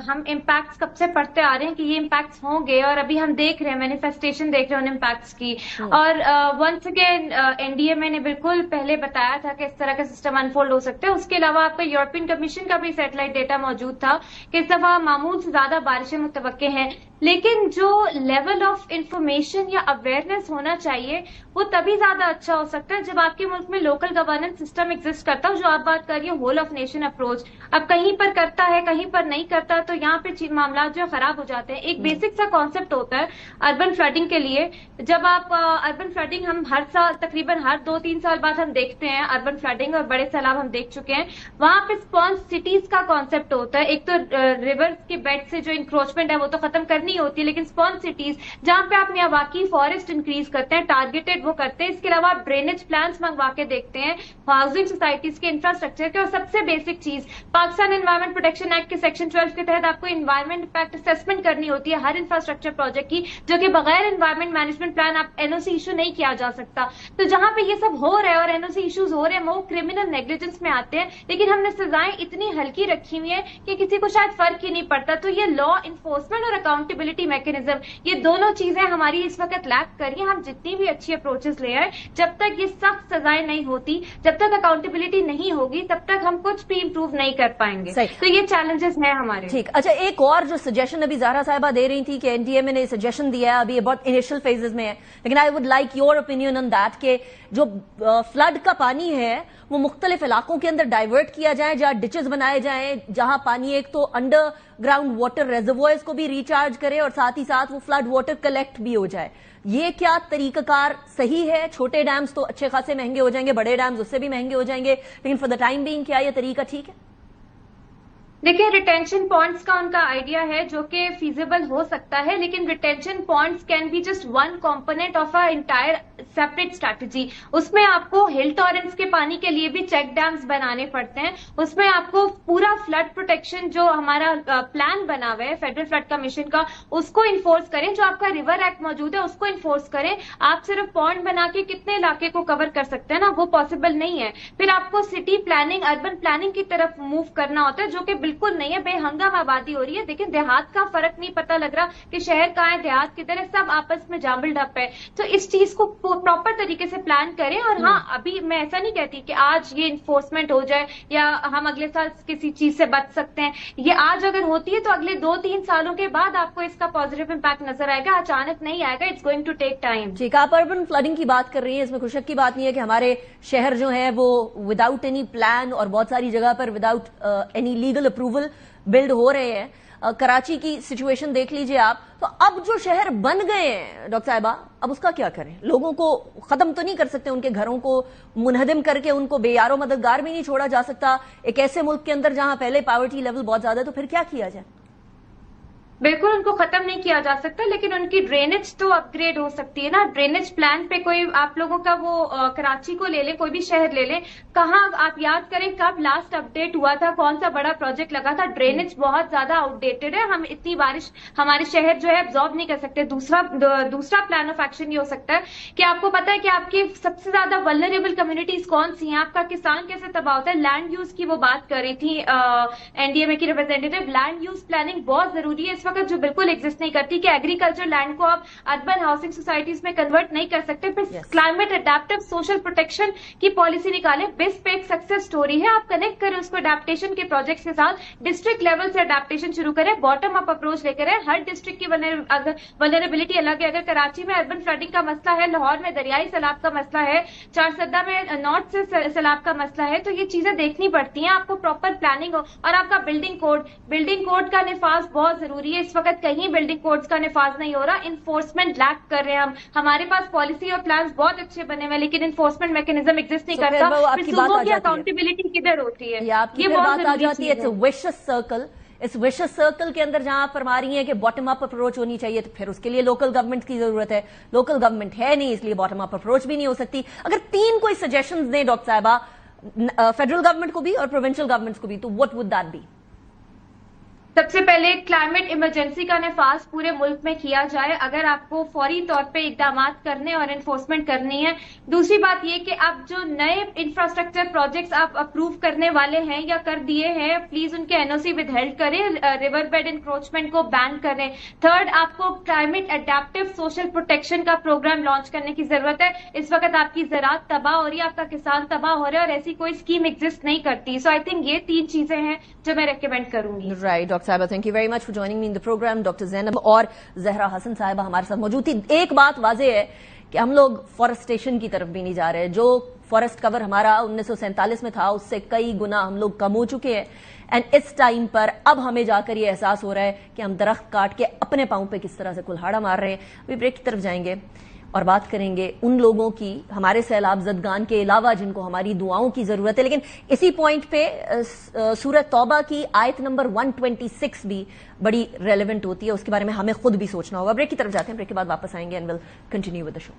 P: ہم امپیکٹس کب سے پڑھتے آ رہے ہیں کہ یہ امپیکٹس ہوں گے, اور ابھی ہم دیکھ رہے ہیں, مینیفیسٹیشن دیکھ رہے ہیں ان امپیکٹس کی. اور once again N D M A نے بالکل پہلے بتایا تھا کہ اس طرح کا سسٹم انفولڈ ہو سکتا ہے. اس کے علاوہ آپ کا یورپین کمیشن کا بھی سیٹلائٹ ڈیٹا موجود تھا کہ اس دفعہ معمول سے زیادہ بارشیں متوقع ہیں. لیکن جو لیول آف انفارمیشن یا اویئرنیس ہونا چاہیے وہ تبھی زیادہ اچھا ہو سکتا ہے جب آپ کے ملک میں لوکل گورننس سسٹم ایگزسٹ کرتا ہو, جو آپ بات کر رہی ہیں ہول آف نیشن اپروچ. اب کہیں پر کرتا ہے کہیں پر نہیں کرتا, تو یہاں پہ معاملات جو خراب ہو جاتے ہیں. ایک بیسک سا کانسیپٹ ہوتا ہے اربن فلڈنگ کے لیے. جب آپ اربن فلڈنگ ہم ہر سال تقریباً ہر 2-3 سال بعد ہم دیکھتے ہیں اربن فلڈنگ, اور بڑے سیلاب ہم دیکھ چکے ہیں. وہاں پہ اسپانس سٹیز کا کانسیپٹ ہوتا ہے. ایک تو ریورز کے بیڈ سے جو انکروچمنٹ ہے وہ تو ختم کرنی नहीं होती है, लेकिन स्पॉन्ज सिटीज जहां पे आप मियावाकी फॉरेस्ट इंक्रीज करते हैं, टारगेटेड वो करते हैं। इसके अलावा आप ड्रेनेज प्लान्स मंगवा के देखते हैं हाउसिंग सोसाइटीज के, इंफ्रास्ट्रक्चर के। और सबसे बेसिक चीज, पाकिस्तान एनवायरमेंट प्रोटेक्शन एक्ट के सेक्शन 12 के तहत आपको एनवायरमेंट इंपैक्ट असेसमेंट करनी होती है हर इंफ्रास्ट्रक्चर प्रोजेक्ट की, जो कि बगैर एनवायरमेंट मैनेजमेंट प्लान आप एनओसी इशू नहीं किया जा सकता। तो जहां पे ये सब हो रहा है और एनओसी इश्यूज हो रहे हैं, वो क्रिमिनल नेग्लिजेंस में आते हैं, लेकिन हमने सजाएं इतनी हल्की रखी हुई है कि किसी को शायद फर्क ही नहीं पड़ता। तो ये लॉ इन्फोर्समेंट और अकाउंटेबिलिटी मैकेनिज्म, ये दोनों चीजें हमारी इस वक्त लैक कर रही हैं। हम जितनी भी अच्छी अप्रोचेस ले आए, जब तक ये सख्त सजाएं नहीं होती, जब तक अकाउंटेबिलिटी नहीं होगी, तब तक हम कुछ भी इंप्रूव नहीं कर पाएंगे। तो ये चैलेंजेस हैं हमारे।
A: ठीक, अच्छा, एक और जो सजेशन अभी ज़हरा साहिबा दे रही थी कि एनडीएमए ने सजेशन दिया है, अभी ये बहुत इनिशियल फेजेस में है, लेकिन I would like your opinion on that कि जो फ्लड का पानी है वो मुख्तलिफ इलाकों के अंदर डाइवर्ट किया जाए, जहां डिचेस बनाए जाएं, जहां पानी एक तो अंडरग्राउंड वाटर रेजर्वोयर्स को भी रिचार्ज करे और साथ ही साथ वो फ्लड वाटर कलेक्ट भी हो जाए। ये क्या तरीकाकार सही है? छोटे डैम्स तो अच्छे खासे महंगे हो जाएंगे, बड़े डैम्स उससे भी महंगे हो जाएंगे, लेकिन फॉर द टाइम बीइंग क्या ये तरीका ठीक है?
P: देखिए, रिटेंशन पॉइंट्स का उनका आइडिया है जो कि फीजिबल हो सकता है, लेकिन retention points can be just one component of a entire separate strategy. उसमें आपको हिल टॉरेंट्स के पानी के लिए भी चेक डैम्स बनाने पड़ते हैं। उसमें आपको पूरा फ्लड प्रोटेक्शन जो हमारा प्लान बना हुआ है फेडरल फ्लड कमीशन का, उसको इन्फोर्स करें। जो आपका रिवर एक्ट मौजूद है उसको इन्फोर्स करें। आप सिर्फ पॉइंट बना के कितने इलाके को कवर कर सकते हैं ना, वो पॉसिबल नहीं है। फिर आपको सिटी प्लानिंग, अर्बन प्लानिंग की तरफ मूव करना होता है, जो कि बिल्कुल नहीं है। बेहंगाम आबादी हो रही है, लेकिन देहात का फर्क नहीं पता लग रहा कि शहर कहाँ है, देहात किधर है, सब आपस में जाम्बल डप है। तो इस चीज को प्रॉपर तरीके से प्लान करें। और हाँ, अभी मैं ऐसा नहीं कहती कि आज ये इन्फोर्समेंट हो जाए या हम अगले साल किसी चीज से बच सकते हैं। ये आज अगर होती है तो अगले 2-3 सालों के बाद आपको इसका पॉजिटिव इंपैक्ट नजर आएगा, अचानक नहीं आएगा। It's going to take time.
A: ठीक, आप अर्बन फ्लडिंग की बात कर रही हैं, इसमें खुश की बात नहीं है कि हमारे शहर जो है वो विदाउट एनी प्लान और बहुत सारी जगह पर without any legal approval build हो रहे हैं। कराची की सिचुएशन देख लीजिए आप। तो अब जो शहर बन गए हैं डॉक्टर साहिबा, अब उसका क्या करें? लोगों को खत्म तो नहीं कर सकते, उनके घरों को मुनहदम करके उनको बेयारो मददगार भी नहीं छोड़ा जा सकता एक ऐसे मुल्क के अंदर जहां पहले पॉवर्टी लेवल बहुत ज्यादा है। तो फिर क्या किया जाए?
P: बिल्कुल उनको खत्म नहीं किया जा सकता, लेकिन उनकी ड्रेनेज तो अपग्रेड हो सकती है ना। ड्रेनेज प्लान पे कोई आप लोगों का वो कराची को ले लें, कोई भी शहर ले लें, कहाँ आप याद करें कब लास्ट अपडेट हुआ था, कौन सा बड़ा प्रोजेक्ट लगा था? ड्रेनेज बहुत ज्यादा आउटडेटेड है। हम इतनी बारिश हमारे शहर जो है एब्जॉर्ब नहीं कर सकते। दूसरा प्लान ऑफ एक्शन ये हो सकता है कि आपको पता है कि आपकी सबसे ज्यादा वल्नरेबल कम्युनिटीज कौन सी हैं, आपका किसान कैसे तबाह होता है। लैंड यूज की वो बात कर रही थी एनडीएमए की रिप्रेजेंटेटिव। लैंड यूज प्लानिंग बहुत जरूरी है इस वक्त, जो बिल्कुल एग्जिस्ट नहीं करती, कि एग्रीकल्चर लैंड को आप अर्बन हाउसिंग सोसाइटीज में कन्वर्ट नहीं कर सकते। फिर क्लाइमेट अडेप्टिव सोशल प्रोटेक्शन की पॉलिसी निकालें। बिस पे एक सक्सेस स्टोरी है, आप कनेक्ट करें उसको अडेप्टेशन के प्रोजेक्ट्स के साथ। डिस्ट्रिक्ट लेवल से अडेप्टेशन शुरू करें, बॉटम अप अप्रोच लेकर आए। हर डिस्ट्रिक्ट की वल्नरेबिलिटी अलग है। अगर कराची में अर्बन फ्लडिंग का मसला है, लाहौर में दरियाई सैलाब का मसला है, चारसद्दा में नॉर्थ से सैलाब का मसला है, तो ये चीजें देखनी पड़ती हैं। आपको प्रॉपर प्लानिंग और आपका बिल्डिंग कोड का निफाज बहुत जरूरी है। इस वक्त कहीं बिल्डिंग कोड्स का निफाज नहीं हो रहा, इन्फोर्समेंट लैक कर रहे हैं हम। हमारे पास पॉलिसी और प्लान्स बहुत अच्छे बने हुए, लेकिन इन्फोर्समेंट मैकेनिज्म एग्जिस्ट नहीं करता। फिर सूबों की अकाउंटेबिलिटी किधर होती है?
A: ये बात आ जाती है। It's a vicious circle. इस विशियस सर्कल के अंदर जहां आप फरमा रही हैं कि बॉटम अप अप्रोच होनी चाहिए, तो फिर उसके लिए लोकल गवर्नमेंट की जरूरत है। लोकल गवर्नमेंट है नहीं, इसलिए बॉटम अप अप्रोच भी नहीं हो सकती। अगर 3 कोई सजेशंस दें डॉक्टर साहिबा, फेडरल गवर्नमेंट को भी और प्रोविंशियल गवर्नमेंट्स को भी, तो व्हाट वुड दैट बी?
P: सबसे पहले क्लाइमेट इमरजेंसी का निफाज पूरे मुल्क में किया जाए, अगर आपको फौरी तौर पे इकदाम करने और एनफोर्समेंट करनी है। दूसरी बात ये कि अब जो नए इंफ्रास्ट्रक्चर प्रोजेक्ट्स आप अप्रूव करने वाले हैं या कर दिए हैं, प्लीज उनके एनओसी विदहेल्ड करें, रिवर बेड इंक्रोचमेंट को बैन करें। थर्ड, आपको क्लाइमेट अडेप्टिव सोशल प्रोटेक्शन का प्रोग्राम लॉन्च करने की जरूरत है। इस वक्त आपकी ज़राअत तबाह हो रही है, आपका किसान तबाह हो रहा है, और ऐसी कोई स्कीम एग्जिस्ट नहीं करती। सो आई थिंक ये 3 चीजें हैं जो मैं रेकमेंड करूंगी।
A: राइट डॉक्टर साहिबा, thank you very much for joining me in the program. Doctor Zainab और ज़हरा हसन साहिबा हमारे साथ मौजूद थी। एक बात वाज़ेह है कि हम लोग फॉरेस्टेशन की तरफ भी नहीं जा रहे। जो फॉरेस्ट कवर हमारा 1947 में था, उससे कई गुना हम लोग कम हो चुके हैं। एंड इस टाइम पर अब हमें जाकर ये एहसास हो रहा है कि हम दरख्त काट के अपने पांव पे किस तरह से कुल्हाड़ा मार रहे हैं। अभी ब्रेक की तरफ जाएंगे। اور بات کریں گے ان لوگوں کی ہمارے سیلاب زدگان کے علاوہ جن کو ہماری دعاؤں کی ضرورت ہے. لیکن اسی پوائنٹ پہ سورہ توبہ کی آیت نمبر 126 بھی بڑی ریلیونٹ ہوتی ہے, اس کے بارے میں ہمیں خود بھی سوچنا ہوگا. بریک کی طرف جاتے ہیں, بریک کے بعد واپس آئیں گے and will continue with the show.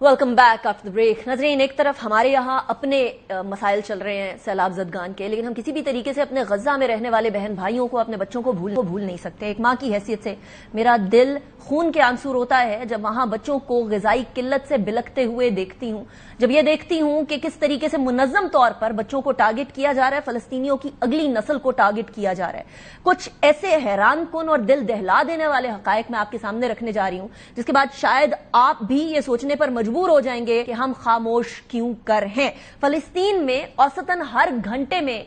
A: Welcome back after the break. ناظرین, ایک طرف ہمارے یہاں اپنے مسائل چل رہے ہیں سیلاب زدگان کے, لیکن ہم کسی بھی طریقے سے اپنے غزہ میں رہنے والے بہن بھائیوں کو, اپنے بچوں کو بھول نہیں سکتے. ایک ماں کی حیثیت سے میرا دل خون کے آنسو روتا ہے جب وہاں بچوں کو غذائی قلت سے بلکتے ہوئے دیکھتی ہوں, جب یہ دیکھتی ہوں کہ کس طریقے سے منظم طور پر بچوں کو ٹارگٹ کیا جا رہا ہے, فلسطینیوں کی اگلی نسل کو ٹارگٹ کیا جا رہا ہے. کچھ ایسے حیران کن اور دل دہلا دینے والے حقائق میں آپ کے سامنے رکھنے جا رہی ہوں, جس کے بعد شاید آپ بھی یہ سوچنے پر مجبور ہو جائیں گے کہ ہم خاموش کیوں کر ہیں. فلسطین میں اوسطاً ہر گھنٹے میں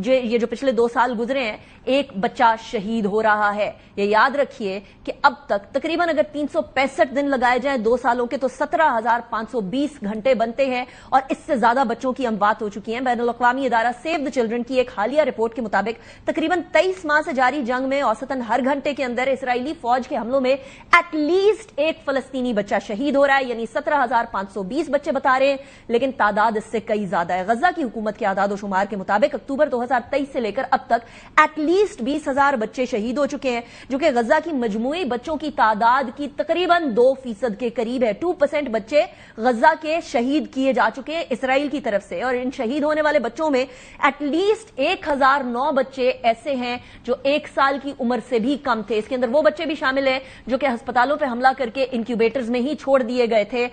A: یہ جو پچھلے 2 سال گزرے ہیں, ایک بچہ شہید ہو رہا ہے. یہ یاد رکھیے کہ اب تک تقریباً اگر 365 دن لگائے جائیں 2 سالوں کے تو 17,520 گھنٹے بنتے ہیں, اور اس سے زیادہ بچوں کی اموات ہو چکی ہیں. بین الاقوامی ادارہ سیو دی چلڈرن کی ایک حالیہ رپورٹ کے مطابق تقریباً 23 ماہ سے جاری جنگ میں اوسطاً ہر گھنٹے کے اندر اسرائیلی فوج کے حملوں میں ایٹ لیسٹ ایک فلسطینی بچہ شہید ہو رہا ہے, یعنی 17,520 بچے بتا رہے ہیں, لیکن تعداد اس سے کئی زیادہ ہے. غزہ کی حکومت کے اعداد و شمار کے مطابق اکتوبر 2023 سے لے کر اب تک ایٹ لیسٹ 20,000 بچے شہید ہو چکے ہیں, جو کہ غزہ کی مجموعی بچوں کی تعداد کی تقریباً 2% کے قریب ہے. 2% بچے غزہ کے شہید کیے جا چکے ہیں اسرائیل کی طرف سے, اور ان شہید ہونے والے بچوں میں ایٹ لیسٹ 1,009 بچے ایسے ہیں جو 1 سال کی عمر سے بھی کم تھے. اس کے اندر وہ بچے بھی شامل ہیں جو کہ ہسپتالوں پہ حملہ کر کے انکیوبیٹرز میں ہی چھوڑ دیے گئے تھے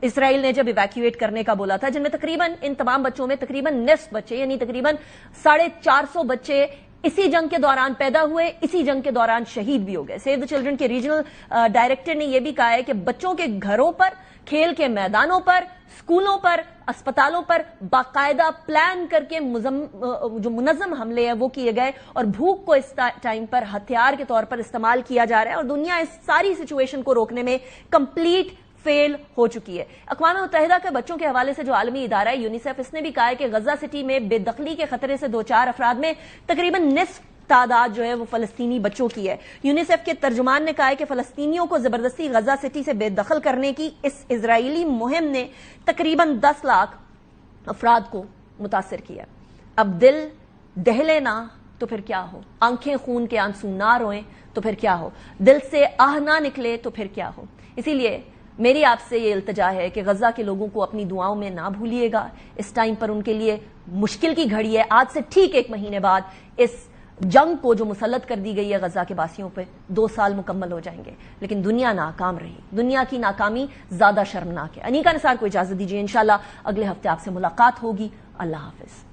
A: اسرائیل نے جب ایویکیویٹ کرنے کا بولا تھا, جن میں تقریباً ان تمام بچوں میں تقریباً نصف بچے یعنی تقریباً 450 بچے اسی جنگ کے دوران پیدا ہوئے, اسی جنگ کے دوران شہید بھی ہو گئے. سیو دی چلڈرن کے ریجنل ڈائریکٹر نے یہ بھی کہا ہے کہ بچوں کے گھروں پر, کھیل کے میدانوں پر, اسکولوں پر, اسپتالوں پر باقاعدہ پلان کر کے جو منظم حملے ہیں وہ کیے گئے, اور بھوک کو اس ٹائم پر ہتھیار کے طور پر استعمال کیا جا رہا ہے, اور دنیا اس ساری سچویشن کو روکنے میں کمپلیٹ فیل ہو چکی ہے. اقوام متحدہ کے بچوں کے حوالے سے جو عالمی ادارہ ہے یونیسیف, اس نے بھی کہا ہے کہ غزہ سٹی میں بے دخلی کے خطرے سے 2-4 افراد میں تقریباً نصف تعداد جو ہے وہ فلسطینی بچوں کی ہے. یونیسیف کے ترجمان نے کہا ہے کہ فلسطینیوں کو زبردستی غزہ سٹی سے بے دخل کرنے کی اس اسرائیلی مہم نے تقریباً 10 لاکھ افراد کو متاثر کیا. اب دل دہلے نہ تو پھر کیا ہو, آنکھیں خون کے آنسو نہ روئیں تو پھر کیا ہو, دل سے آہ نہ نکلے تو پھر کیا ہو. اسی لیے میری آپ سے یہ التجا ہے کہ غزہ کے لوگوں کو اپنی دعاؤں میں نہ بھولیے گا. اس ٹائم پر ان کے لیے مشکل کی گھڑی ہے. آج سے ٹھیک 1 مہینے بعد اس جنگ کو جو مسلط کر دی گئی ہے غزہ کے باسیوں پہ 2 سال مکمل ہو جائیں گے, لیکن دنیا ناکام رہی. دنیا کی ناکامی زیادہ شرمناک ہے. انیکا نثار کو اجازت دیجیے, انشاءاللہ اگلے ہفتے آپ سے ملاقات ہوگی. اللہ حافظ.